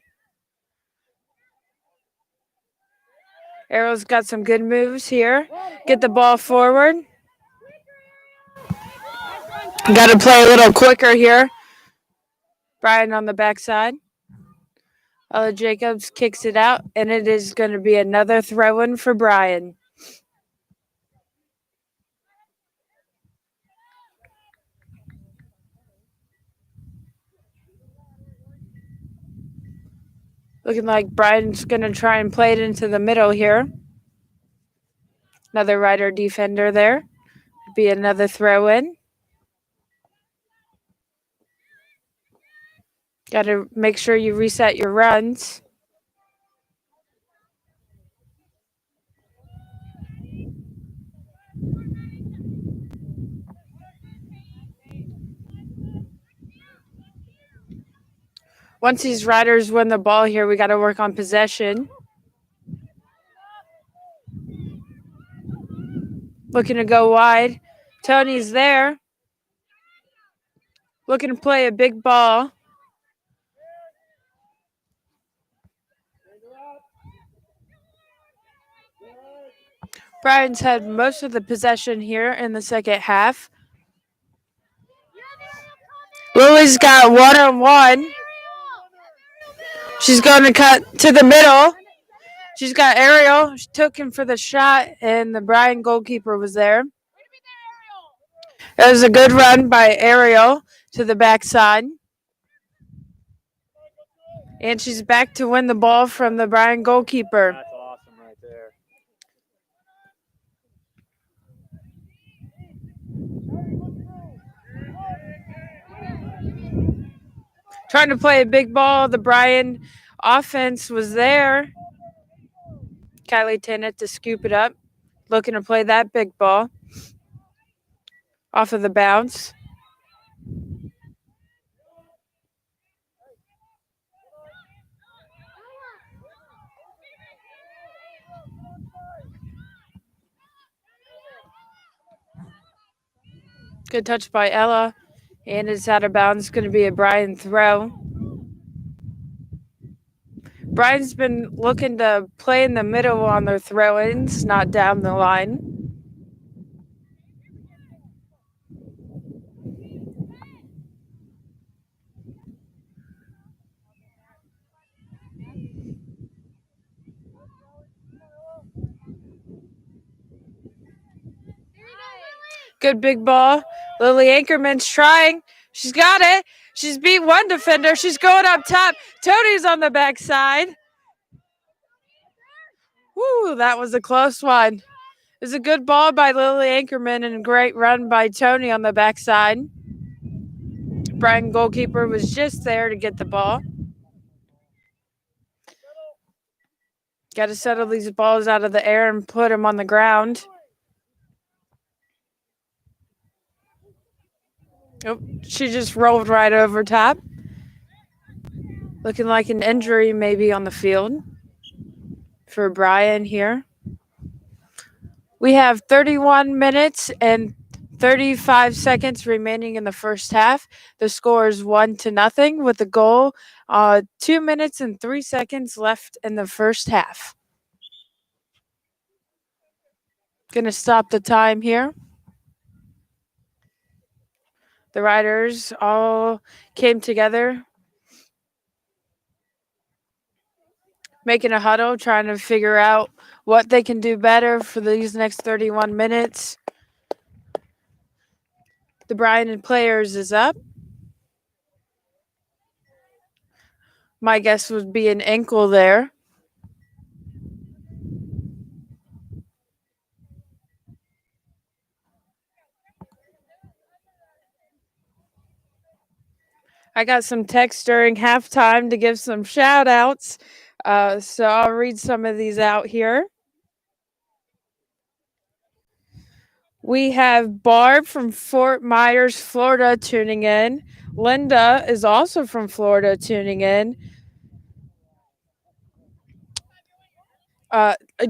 Arrow's got some good moves here. Get the ball forward. Got to play a little quicker here. Bryan on the backside. Ella Jacobs kicks it out, and it is going to be another throw-in for Bryan. Looking like Bryan's going to try and play it into the middle here. Another Ryder defender there. Be another throw-in. Got to make sure you reset your runs. Once these Riders win the ball here, we got to work on possession. Looking to go wide. Tony's there. Looking to play a big ball. Bryan's had most of the possession here in the second half. Lily's got one-on-one. She's going to cut to the middle. She's got Ariel. She took him for the shot, and the Bryan goalkeeper was there. It was a good run by Ariel to the backside. And she's back to win the ball from the Bryan goalkeeper. That's awesome right there. Trying to play a big ball. The Bryan offense was there. Kylie Tennant to scoop it up. Looking to play that big ball. Off of the bounce. Good touch by Ella. And it's out of bounds. Going to be a Bryan throw. Bryan's been looking to play in the middle on their throw-ins, not down the line. Good big ball. Lily Ankerman's trying. She's got it. She's beat one defender. She's going up top. Tony's on the backside. Woo, that was a close one. It was a good ball by Lily Ankerman and a great run by Tony on the backside. Bryan goalkeeper was just there to get the ball. Got to settle these balls out of the air and put them on the ground. Oh, she just rolled right over top. Looking like an injury maybe on the field for Bryan here. We have 31 minutes and 35 seconds remaining in the first half. The score is 1-0 with the goal 2 minutes and 3 seconds left in the first half. Gonna stop the time here. The Riders all came together, making a huddle, trying to figure out what they can do better for these next 31 minutes. The Bryan players is up. My guess would be an ankle there. I got some text during halftime to give some shout outs. So I'll read some of these out here. We have Barb from Fort Myers, Florida, tuning in. Linda is also from Florida, tuning in.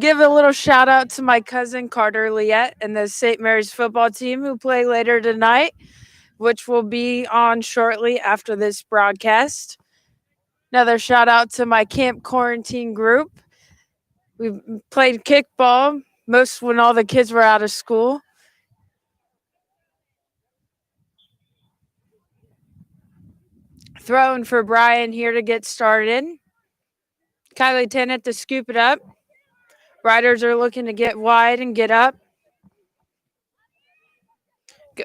Give a little shout out to my cousin Carter Liette and the St. Mary's football team who play later tonight, which will be on shortly after this broadcast. Another shout out to my camp quarantine group. We played kickball most when all the kids were out of school. Throwing for Bryan here to get started. Kylie Tennant to scoop it up. Riders are looking to get wide and get up.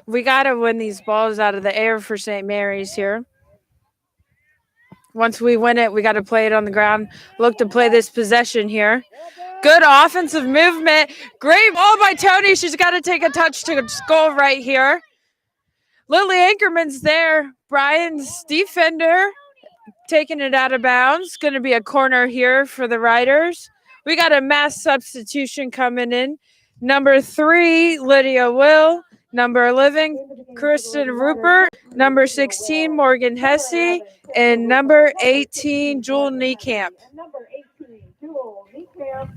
We got to win these balls out of the air for St. Mary's here. Once we win it, we got to play it on the ground. Look to play this possession here. Good offensive movement. Great ball by Tony. She's got to take a touch to goal right here. Lily Ankerman's there. Bryan's defender taking it out of bounds. Going to be a corner here for the Riders. We got a mass substitution coming in. Number 3, Lydia Will. Number 11, Kristen Rupert. Number 16, Morgan Hesse. And number 18, Jewel Niekamp. Number 18, Jewel Niekamp.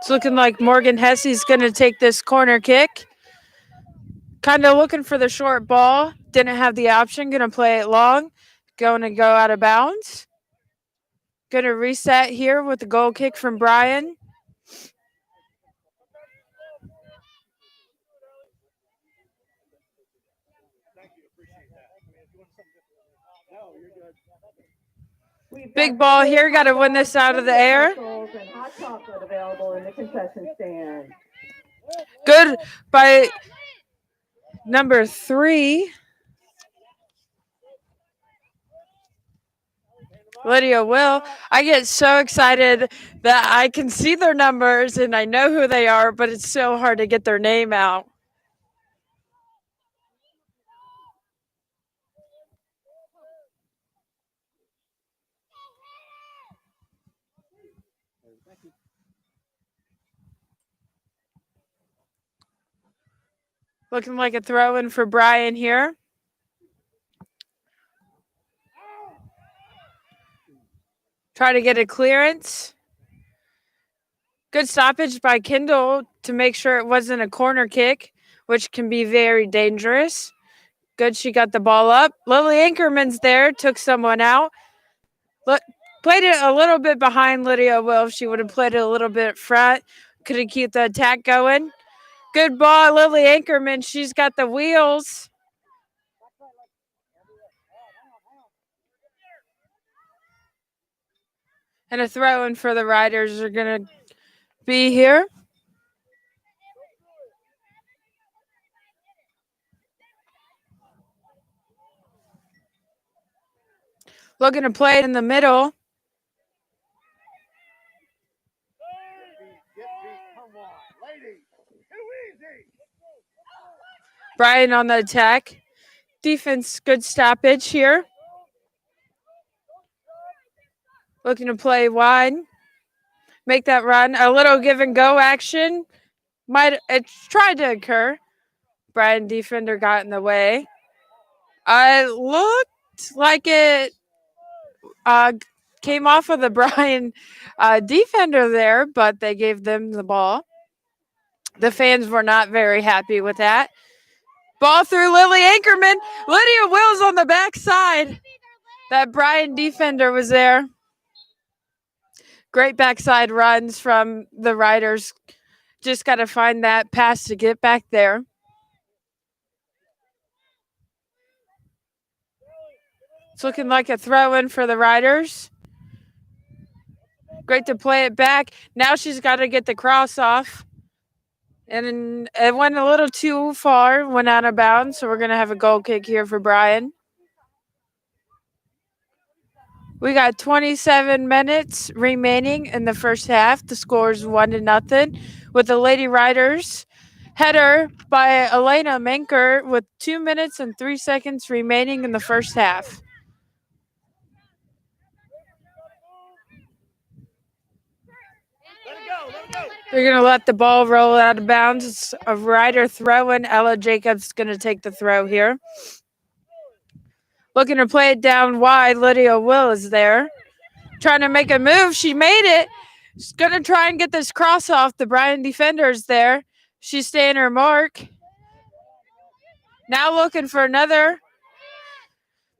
It's looking like Morgan Hesse's going to take this corner kick. Kind of looking for the short ball. Didn't have the option. Going to play it long. Going to go out of bounds. Going to reset here with the goal kick from Bryan. Big ball here. Got to win this out of the air. And hot chocolate available in the concession stand. Good by number 3. Lydia Will. I get so excited that I can see their numbers and I know who they are, but it's so hard to get their name out. Looking like a throw in for Bryan here. Try to get a clearance. Good stoppage by Kendall to make sure it wasn't a corner kick, which can be very dangerous. Good, she got the ball up. Lily Ankerman's there, took someone out. Played it a little bit behind Lydia Will. If she would have played it a little bit front, could have kept the attack going. Good ball, Lily Ankerman. She's got the wheels. And a throw in for the Riders are going to be here. Looking to play it in the middle. Bryan on the attack. Defense, good stoppage here. Looking to play wide. Make that run. A little give and go action. It tried to occur. Bryan defender got in the way. It looked like it came off of the Bryan defender there, but they gave them the ball. The fans were not very happy with that. Ball through Lily Ankerman. Lydia Wills on the backside. That Bryan defender was there. Great backside runs from the Riders. Just got to find that pass to get back there. It's looking like a throw-in for the Riders. Great to play it back. Now she's got to get the cross off. And it went a little too far, went out of bounds, so we're going to have a goal kick here for Bryan. We got 27 minutes remaining in the first half. The score is 1-0 with the Lady Riders. Header by Elena Menker with 2 minutes and 3 seconds remaining in the first half. They're going to let the ball roll out of bounds. It's a rider throwing. Ella Jacobs going to take the throw here. Looking to play it down wide. Lydia Will is there. Trying to make a move. She made it. She's going to try and get this cross off. The Bryan defender is there. She's staying her mark. Now looking for another.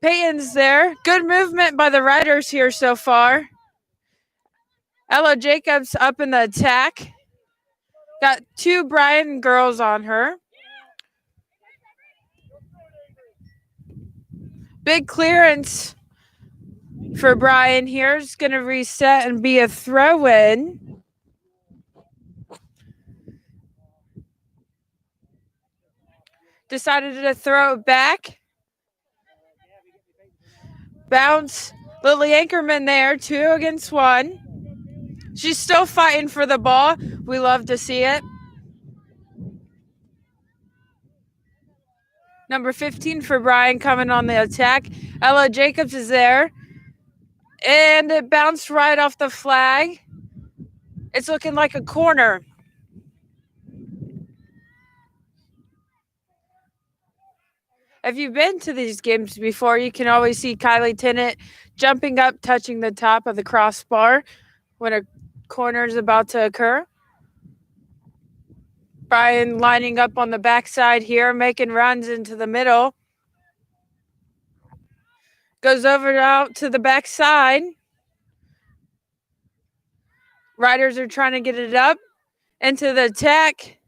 Peyton's there. Good movement by the riders here so far. Ella Jacobs up in the attack. Got 2 Bryan girls on her. Big clearance for Bryan here. It's going to reset and be a throw-in. Decided to throw it back. Bounce. Lily Ankerman there, 2 against 1. She's still fighting for the ball. We love to see it. Number 15 for Bryan coming on the attack. Ella Jacobs is there. And it bounced right off the flag. It's looking like a corner. If you've been to these games before, you can always see Kylie Tennant jumping up, touching the top of the crossbar when a corner is about to occur. Bryan lining up on the backside here, making runs into the middle. Goes over out to the backside. Riders are trying to get it up into the attack.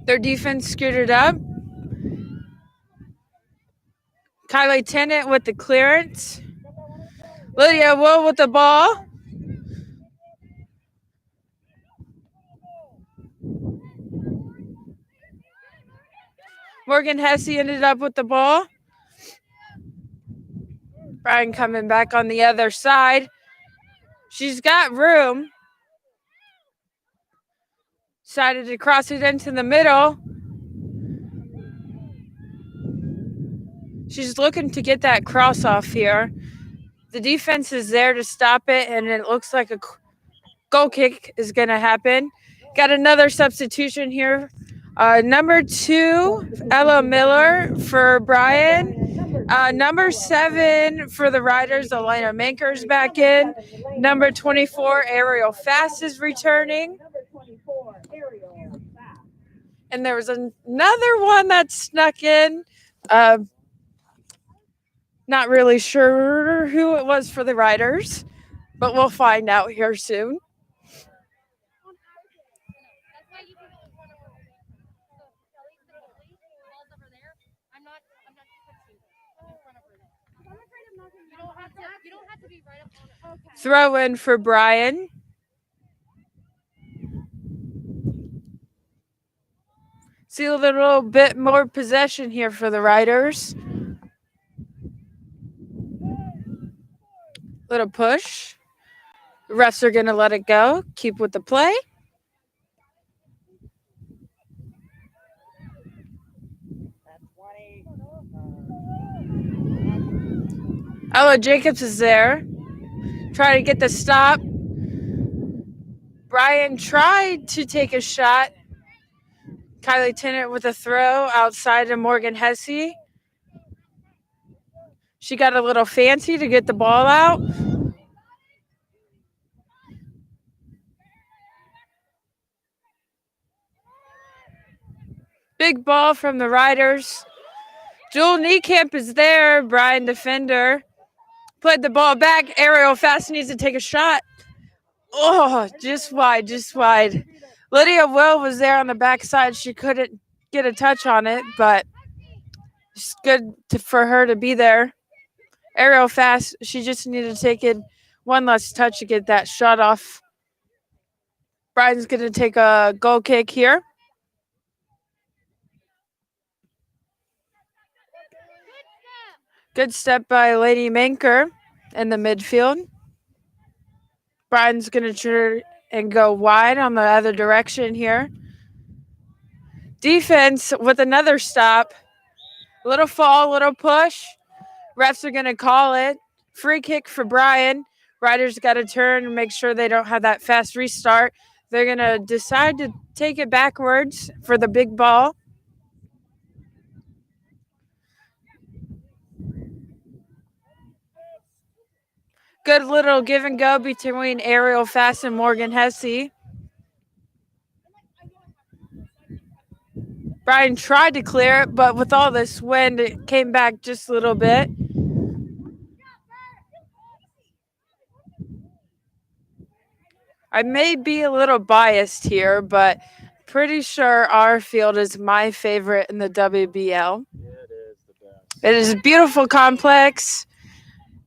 Their defense scooted up. Kylie Tennant with the clearance. Lydia Will with the ball. Morgan Hesse ended up with the ball. Bryan coming back on the other side. She's got room. Decided to cross it into the middle. She's looking to get that cross off here. The defense is there to stop it, and it looks like a goal kick is going to happen. Got another substitution here. Number 2, Ella Miller for Bryan. Number 7 for the Riders, Elena Manker's back in. Number 24, Ariel Fast is returning. And there was another one that snuck in. Not really sure who it was for the Riders, but we'll find out here soon. Throw in for Bryan. See a little bit more possession here for the Riders. Little push. The refs are going to let it go. Keep with the play. Ella Jacobs is there. Trying to get the stop. Bryan tried to take a shot. Kylie Tennant with a throw outside of Morgan Hesse. She got a little fancy to get the ball out. Big ball from the Riders. Jewel Niekamp is there. Bryan defender. Played the ball back. Ariel Fast needs to take a shot. Oh, just wide. Lydia Will was there on the backside. She couldn't get a touch on it, but it's good for her to be there. Ariel Fast, she just needed to take it one less touch to get that shot off. Bryan's going to take a goal kick here. Good step by Lady Manker in the midfield. Bryan's going to try and go wide on the other direction here. Defense with another stop. Little fall, little push. Refs are going to call it. Free kick for Bryan. Riders got to turn and make sure they don't have that fast restart. They're going to decide to take it backwards for the big ball. Good little give and go between Ariel Fast and Morgan Hesse. Bryan tried to clear it, but with all this wind, it came back just a little bit. I may be a little biased here, but pretty sure our field is my favorite in the WBL. It is the best. It is a beautiful complex.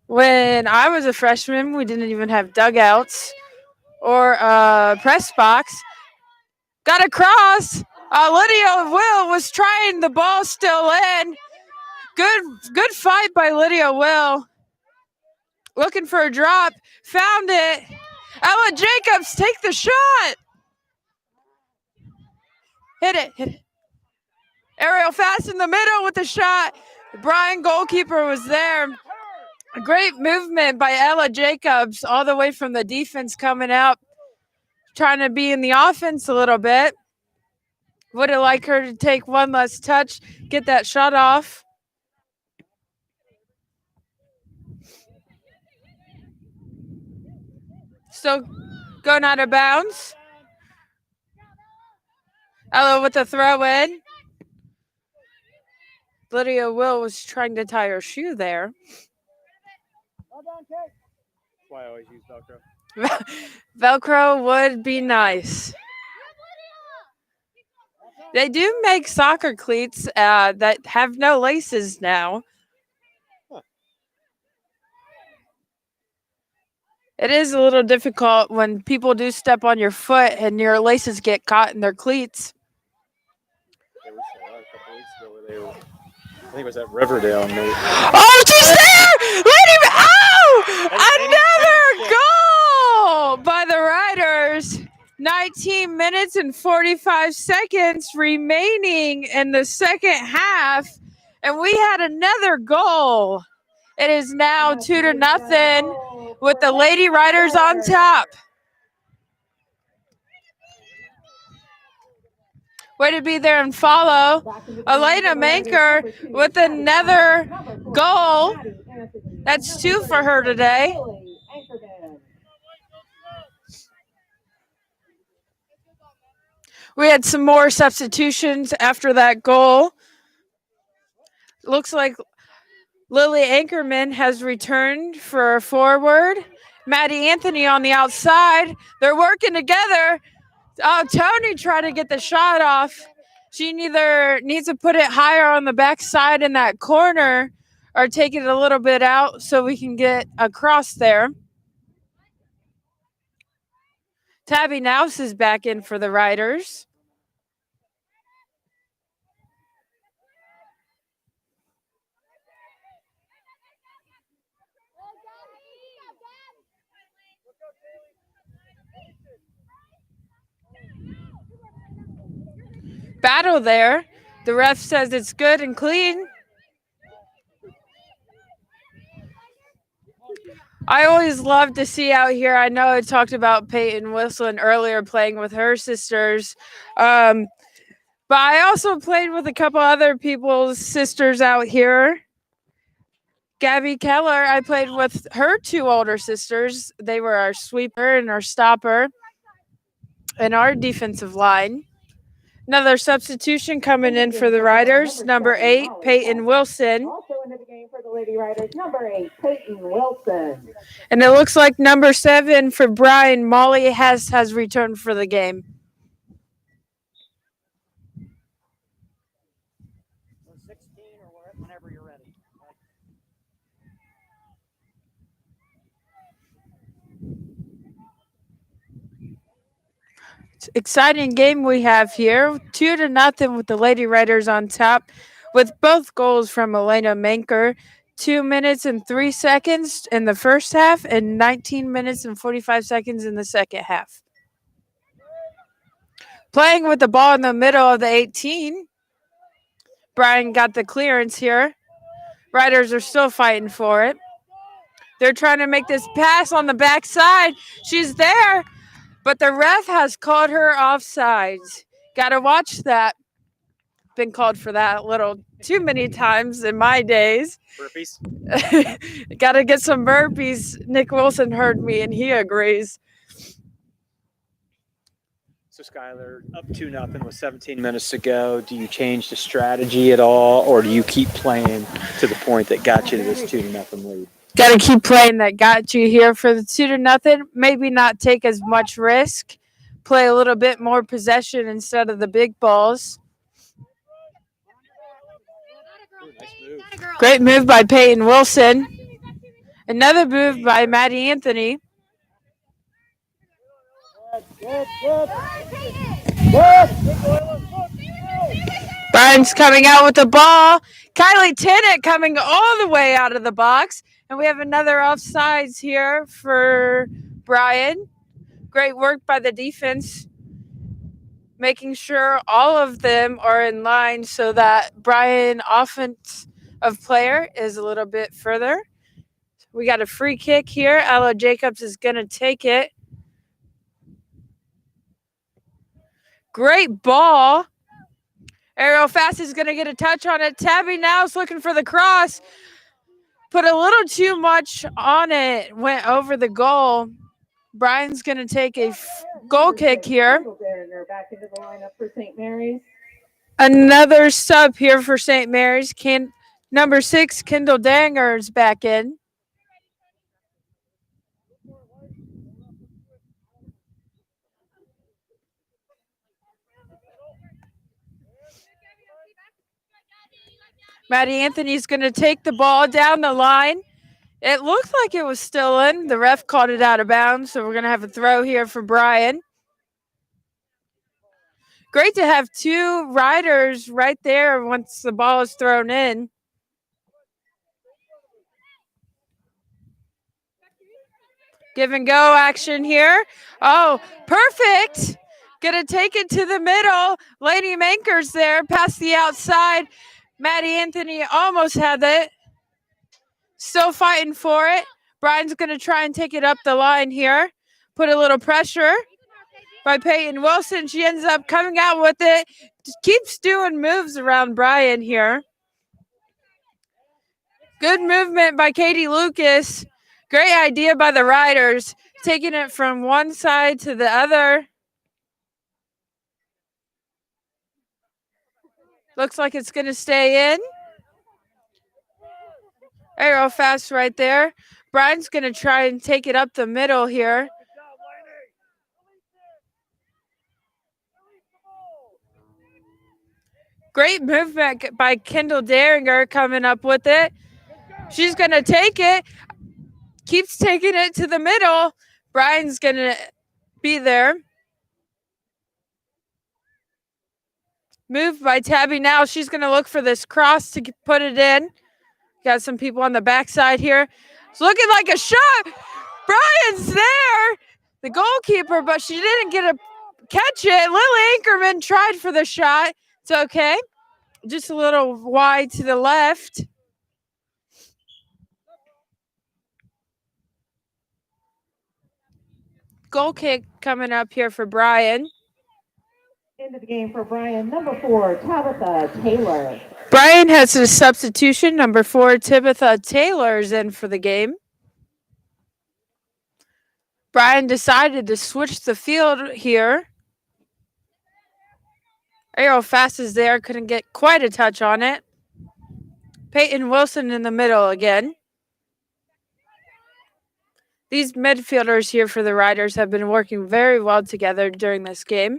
When I was a freshman, we didn't even have dugouts or a press box. Got across. Lydia Will was trying the ball still in. Good fight by Lydia Will. Looking for a drop. Found it. Ella Jacobs, take the shot. Hit it. Ariel Fast in the middle with the shot. Bryan goalkeeper was there. A great movement by Ella Jacobs all the way from the defense coming up. Trying to be in the offense a little bit. Would have liked her to take one less touch, get that shot off. Still going out of bounds. Ella with the throw in. Lydia Will was trying to tie her shoe there. That's why I always use Velcro. Velcro would be nice. They do make soccer cleats that have no laces now. It is a little difficult when people do step on your foot and your laces get caught in their cleats. I think it was at Riverdale. Maybe. Oh, she's there! Oh! Another goal by the Riders. 19 minutes and 45 seconds remaining in the second half, and we had another goal. It is now 2-0 with the Lady Riders on top. Way to be there and follow. Elena Manker with another goal. That's 2 for her today. We had some more substitutions after that goal. Looks like Lily Ankerman has returned for a forward. Maddie Anthony on the outside. They're working together. Oh, Tony tried to get the shot off. She either needs to put it higher on the backside in that corner or take it a little bit out so we can get across there. Tabby Nouse is back in for the Riders. Battle there. The ref says it's good and clean. I always love to see out here. I know I talked about Peyton Whistling earlier playing with her sisters. But I also played with a couple other people's sisters out here. Gabby Keller, I played with her 2 older sisters. They were our sweeper and our stopper and our defensive line. Another substitution coming in for the Riders. Number 8, Peyton Wilson. Also into the game for the Lady Riders, number 8, Peyton Wilson. And it looks like number 7 for Bryan, Molly Hess, has returned for the game. Exciting game we have here. 2-0 with the Lady Riders on top, with both goals from Elena Manker. 2 minutes and 3 seconds in the first half and 19 minutes and 45 seconds in the second half. Playing with the ball in the middle of the 18. Bryan got the clearance here. Riders are still fighting for it. They're trying to make this pass on the backside. She's there, but the ref has called her offsides. Got to watch that. Been called for that a little too many times in my days. Burpees. Got to get some burpees. Nick Wilson heard me, and he agrees. So Skylar, up 2-0 with 17 minutes to go. Do you change the strategy at all, or do you keep playing to the point that got you to this 2-0 lead? Got to keep playing that got you here for the 2-0. Maybe not take as much risk. Play a little bit more possession instead of the big balls. Great move by Peyton Wilson. Another move by Maddie Anthony. Bryan's coming out with the ball. Kylie Tennant coming all the way out of the box. And we have another offsides here for Bryan. Great work by the defense, making sure all of them are in line so that Bryan offense of player is a little bit further. We got a free kick here. Ella Jacobs is going to take it. Great ball. Ariel Fast is going to get a touch on it. Tabby now is looking for the cross. Put a little too much on it. Went over the goal. Bryan's going to take a goal kick here. Back into the lineup for St. Mary's. Another sub here for St. Mary's. Number 6, Kendall Danger is back in. Maddie Anthony's going to take the ball down the line. It looked like it was still in. The ref called it out of bounds, so we're going to have a throw here for Bryan. Great to have 2 riders right there once the ball is thrown in. Give and go action here. Oh, perfect. Going to take it to the middle. Lady Mankers there past the outside. Maddie Anthony almost had it. Still fighting for it. Bryan's going to try and take it up the line here. Put a little pressure by Peyton Wilson. She ends up coming out with it. Just keeps doing moves around Bryan here. Good movement by Katie Lucas. Great idea by the riders. Taking it from one side to the other. Looks like it's going to stay in. Arrow Fast right there. Bryan's going to try and take it up the middle here. Great movement by Kendall Daringer coming up with it. She's going to take it. Keeps taking it to the middle. Bryan's going to be there. Move by Tabby now. She's going to look for this cross to put it in. Got some people on the backside here. It's looking like a shot. Bryan's there. The goalkeeper, but she didn't get a catch it. Lily Ankerman tried for the shot. It's okay. Just a little wide to the left. Goal kick coming up here for Bryan. Into the game for Bryan, number 4, Tabitha Taylor. Bryan has a substitution. Number 4, Tabitha Taylor is in for the game. Bryan decided to switch the field here. Ariel Fast is there. Couldn't get quite a touch on it. Peyton Wilson in the middle again. These midfielders here for the Riders have been working very well together during this game.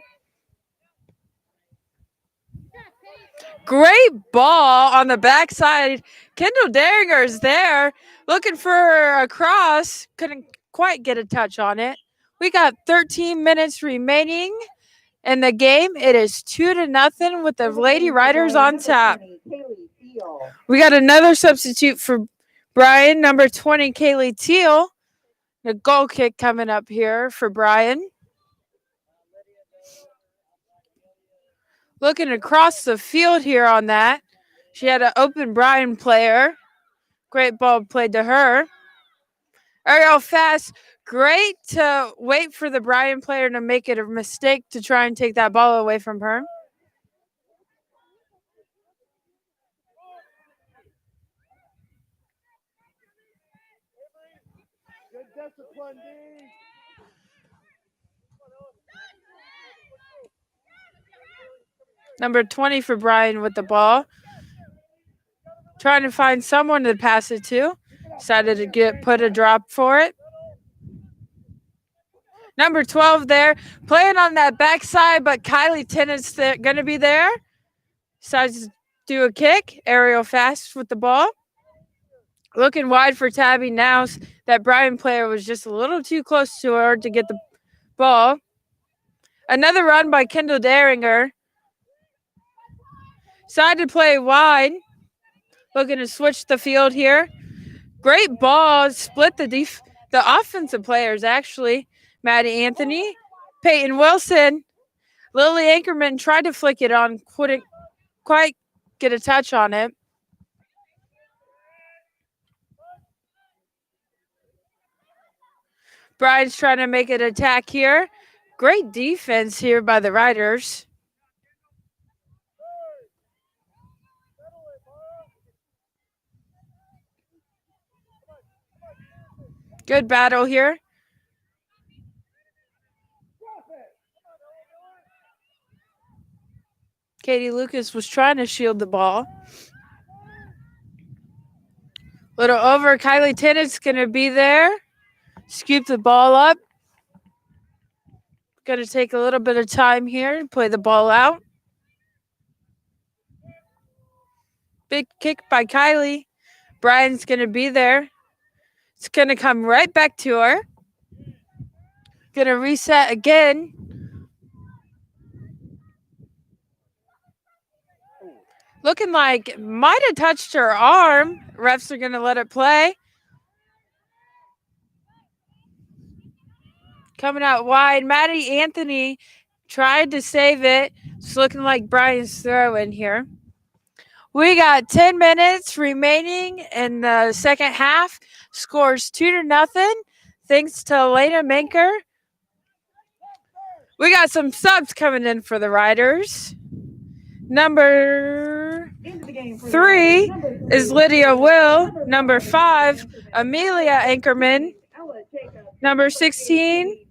Great ball on the backside. Kendall Daringer is there looking for a cross. Couldn't quite get a touch on it. We got 13 minutes remaining in the game. It is 2-0 with the Lady Riders on top. We got another substitute for Bryan, number 20, Kaylee Teal. The goal kick coming up here for Bryan. Looking across the field here on that. She had an open Bryan player. Great ball played to her. Ariel fast. Great to wait for the Bryan player to make it a mistake to try and take that ball away from her. Good discipline, D. Number 20 for Bryan with the ball. Trying to find someone to pass it to. Decided to put a drop for it. Number 12 there. Playing on that backside, but Kylie Tennett's going to be there. Decides to do a kick. Aerial fast with the ball. Looking wide for Tabby now. That Bryan player was just a little too close to her to get the ball. Another run by Kendall Daringer. Decided to play wide. Looking to switch the field here. Great ball. Split the offensive players, actually. Maddie Anthony. Peyton Wilson. Lily Ankerman tried to flick it on. Couldn't quite get a touch on it. Bryan's trying to make an attack here. Great defense here by the Riders. Good battle here. Katie Lucas was trying to shield the ball. Little over. Kylie Tennett's going to be there. Scoop the ball up. Going to take a little bit of time here and play the ball out. Big kick by Kylie. Bryan's going to be there. It's going to come right back to her. Going to reset again. Looking like might have touched her arm. Refs are going to let it play. Coming out wide. Maddie Anthony tried to save it. It's looking like Bryan's throw in here. We got 10 minutes remaining in the second half. Scores 2-0. Thanks to Elena Manker. We got some subs coming in for the Riders. Number 3 is Lydia Will. Number 5, Amelia Ankerman. Number 16,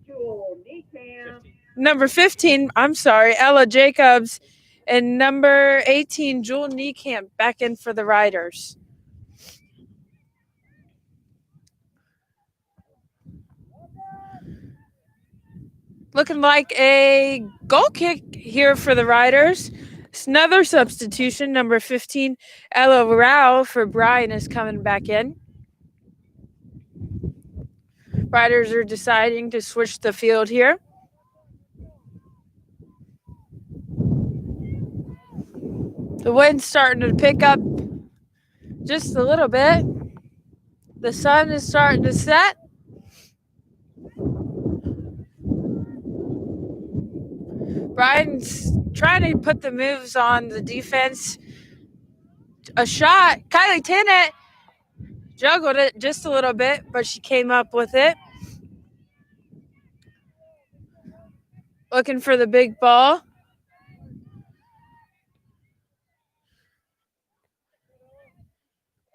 number 15, Ella Jacobs. And number 18, Jewel Niekamp back in for the Riders. Looking like a goal kick here for the Riders. It's another substitution. Number 15, Ella Rao for Bryan is coming back in. Riders are deciding to switch the field here. The wind's starting to pick up just a little bit. The sun is starting to set. Bryan's trying to put the moves on the defense. A shot. Kylie Tennant juggled it just a little bit, but she came up with it. Looking for the big ball.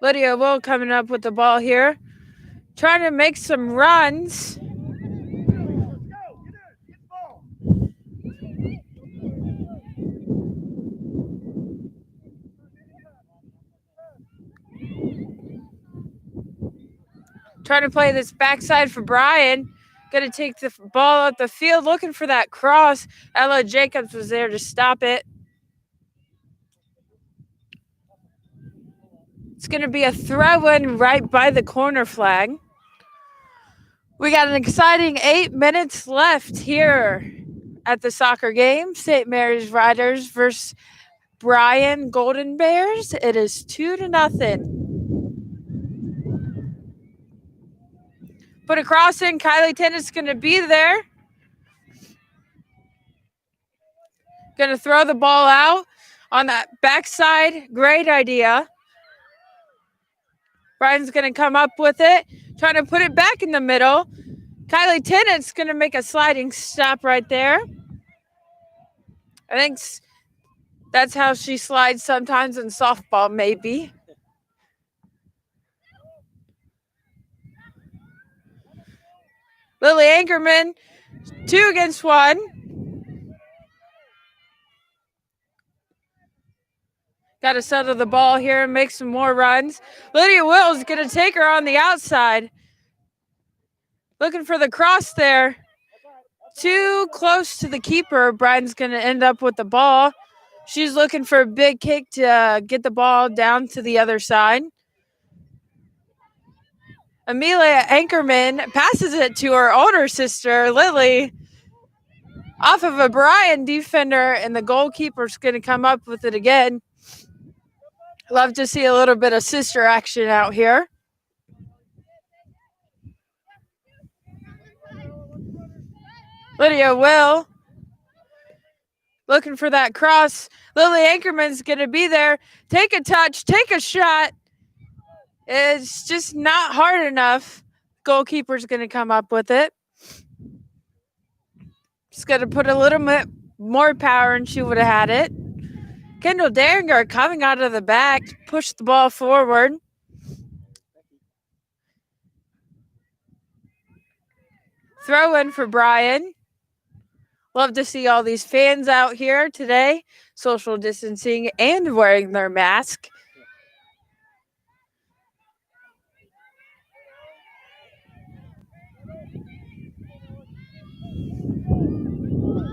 Lydia Will coming up with the ball here. Trying to make some runs. Trying to play this backside for Bryan. Going to take the ball out the field. Looking for that cross. Ella Jacobs was there to stop it. It's going to be a throw-in right by the corner flag. We got an exciting 8 minutes left here at the soccer game. St. Mary's Riders versus Bryan Golden Bears. It is 2-0. Put a cross in. Kylie Tennett's going to be there. Going to throw the ball out on that backside. Great idea. Bryan's going to come up with it. trying to put it back in the middle. Kylie Tennant's going to make a sliding stop right there. I think that's how she slides sometimes in softball, maybe. Lily Ankerman, 2 against 1. Got to settle the ball here and make some more runs. Lydia Wills going to take her on the outside. Looking for the cross there. Too close to the keeper. Bryan's going to end up with the ball. She's looking for a big kick to get the ball down to the other side. Amelia Ankerman passes it to her older sister, Lily, off of a Bryan defender, and the goalkeeper's going to come up with it again. Love to see a little bit of sister action out here. Lydia Will looking for that cross. Lily Ankerman's going to be there. Take a touch, take a shot. It's just not hard enough. Goalkeeper's going to come up with it. Just got to put a little bit more power and she would have had it. Kendall Daringer coming out of the back to push the ball forward. Throw in for Bryan. Love to see all these fans out here today, social distancing and wearing their mask.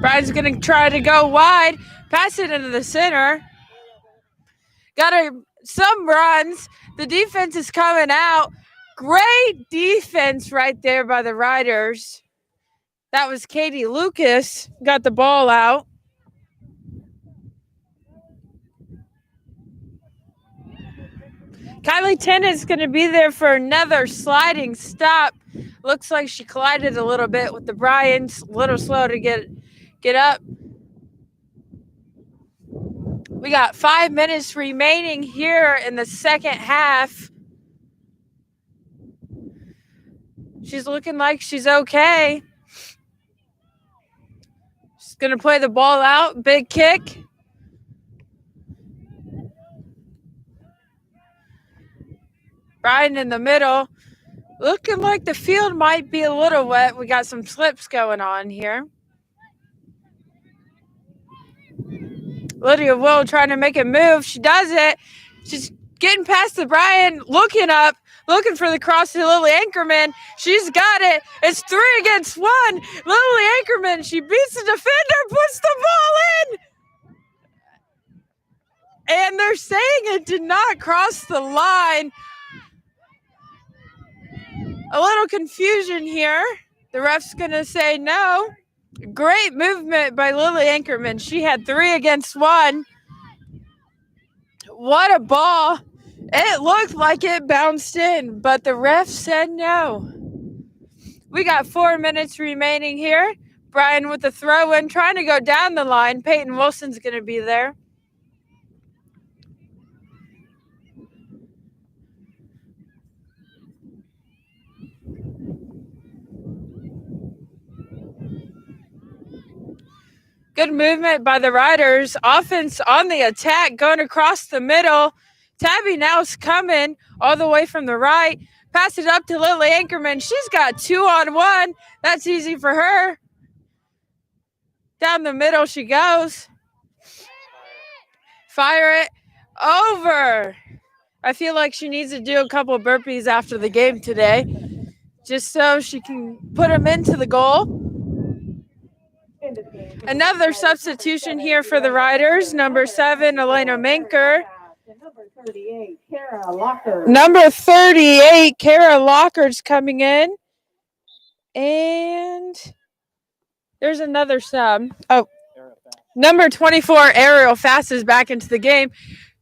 Bryan's going to try to go wide, pass it into the center. Got some runs. The defense is coming out. Great defense right there by the Riders. That was Katie Lucas. Got the ball out. Kylie Tennant's going to be there for another sliding stop. Looks like she collided a little bit with the Bryans. A little slow to get up. We got 5 minutes remaining here in the second half. She's looking like she's okay. She's going to play the ball out. Big kick. Bryan in the middle. Looking like the field might be a little wet. We got some slips going on here. Lydia Will trying to make a move. She does it. She's getting past the Bryan, looking up, looking for the cross to Lily Ankerman. She's got it. It's 3 against 1. Lily Ankerman, she beats the defender, puts the ball in. And they're saying it did not cross the line. A little confusion here. The ref's going to say no. Great movement by Lily Ankerman. She had 3 against 1. What a ball. It looked like it bounced in, but the ref said no. We got 4 minutes remaining here. Bryan with the throw in, trying to go down the line. Peyton Wilson's going to be there. Good movement by the Riders. Offense on the attack, going across the middle. Tabby now's coming all the way from the right. Pass it up to Lily Ankerman. She's got 2-on-1. That's easy for her. Down the middle she goes. Fire it over. I feel like she needs to do a couple burpees after the game today, just so she can put them into the goal. Another substitution here for the Riders. Number 7, Elena Menker. Number 38, Kara Locker's coming in. And there's another sub. Oh, number 24, Ariel Fast is back into the game.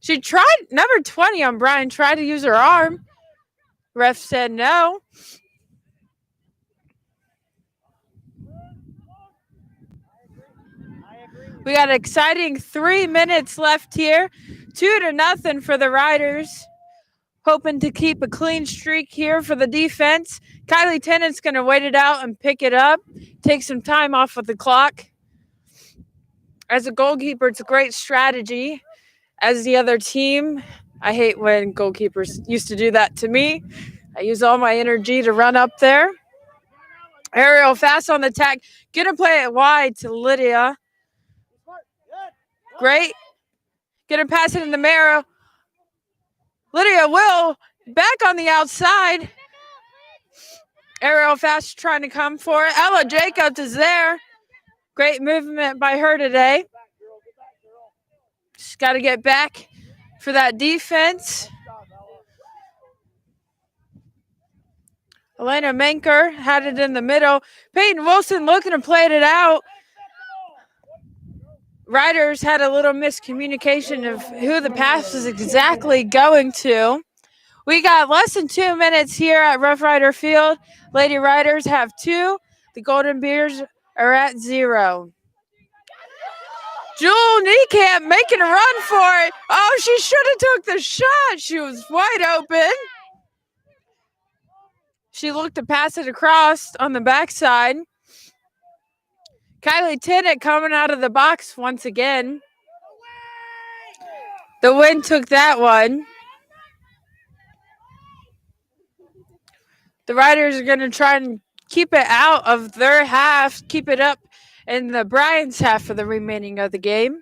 She tried, number 20 on Bryan, tried to use her arm. Ref said no. We got an exciting 3 minutes left here. 2-0 for the Riders. hoping to keep a clean streak here for the defense. Kylie Tennant's going to wait it out and pick it up, take some time off of the clock. As a goalkeeper, it's a great strategy. As the other team, I hate when goalkeepers used to do that to me. I use all my energy to run up there. Ariel fast on the attack. Gonna play it wide to Lydia. Great. Gonna pass it in the marrow. Lydia will back on the outside. Ariel fast trying to come for it. Ella Jacobs is there. Great movement by her today. She's got to get back for that defense. Elena Menker had it in the middle. Peyton Wilson looking to play it out. Riders had a little miscommunication of who the pass was exactly going to. We got less than 2 minutes here at Rough Rider Field. Lady Riders have 2. The Golden Bears are at 0. Jewel Niekamp making a run for it. Oh, she should have took the shot. She was wide open. She looked to pass it across on the backside. Kylie Tennant coming out of the box once again. The wind took that one. The Riders are going to try and keep it out of their half, keep it up in the Bryan's half for the remaining of the game.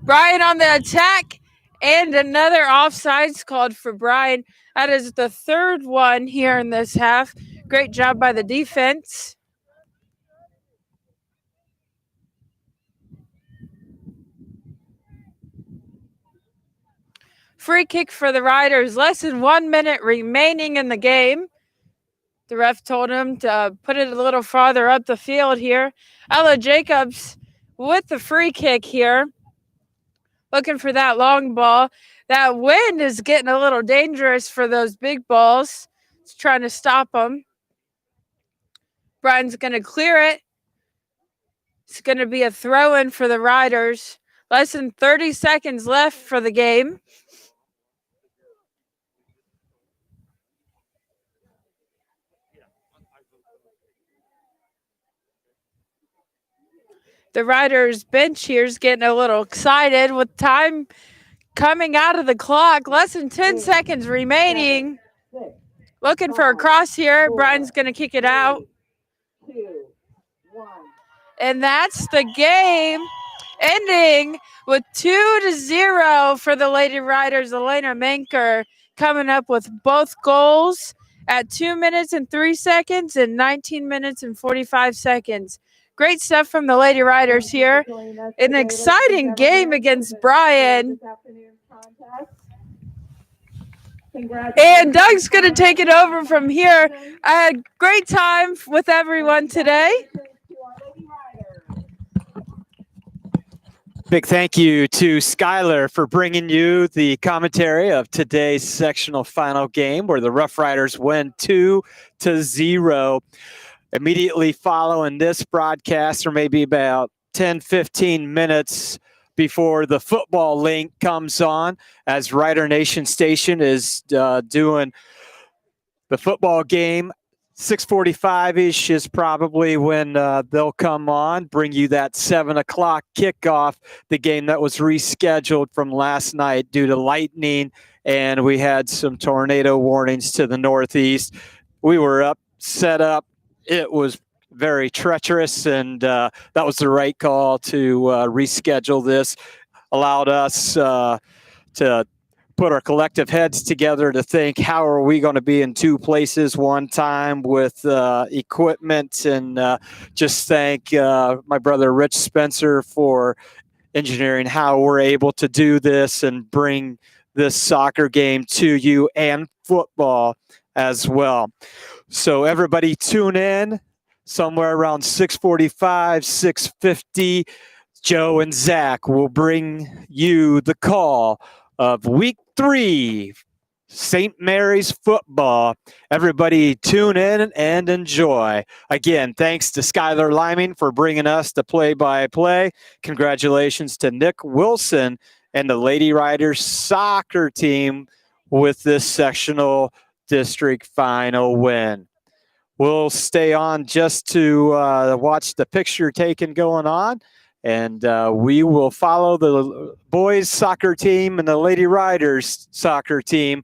Bryan on the attack, and another offsides called for Bryan. That is the third one here in this half. Great job by the defense. Free kick for the Riders. Less than 1 minute remaining in the game. The ref told him to put it a little farther up the field here. Ella Jacobs with the free kick here. Looking for that long ball. That wind is getting a little dangerous for those big balls. It's trying to stop them. Bryan's going to clear it. It's going to be a throw-in for the Riders. Less than 30 seconds left for the game. The Riders bench here is getting a little excited with time coming out of the clock. Less than 10 seconds remaining. Looking for a cross here. Bryan's going to kick it out. And that's the game, ending with 2-0 for the Lady Riders. Elena Menker coming up with both goals at 2 minutes and 3 seconds and 19 minutes and 45 seconds. Great stuff from the Lady Riders here. An exciting game against Bryan. And Doug's going to take it over from here. I had a great time with everyone today. Big thank you to Skylar for bringing you the commentary of today's sectional final game where the Rough Riders win 2-0. Immediately following this broadcast, or maybe about 10-15 minutes before the football link comes on, as Rider Nation Station is doing the football game. 6:45-ish is probably when they'll come on, bring you that 7 o'clock kickoff, the game that was rescheduled from last night due to lightning, and we had some tornado warnings to the northeast. We were set up. It was very treacherous, and that was the right call to reschedule this. Allowed us to put our collective heads together to think, how are we going to be in 2 places one time with equipment, and just thank my brother Rich Spencer for engineering how we're able to do this and bring this soccer game to you, and football as well. So everybody tune in somewhere around 6:45, 6:50. Joe and Zach will bring you the call of week 3 St. Mary's football. Everybody tune in and enjoy. Again, thanks to Skylar Liming for bringing us the play-by-play. Congratulations to Nick Wilson and the Lady Riders soccer team with this sectional district final win. We'll stay on just to watch the picture taken going on, and we will follow the boys soccer team and the Lady Riders soccer team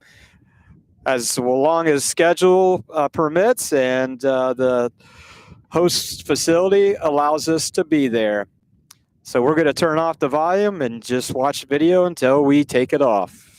as long as schedule permits and the host facility allows us to be there. So we're going to turn off the volume and just watch the video until we take it off.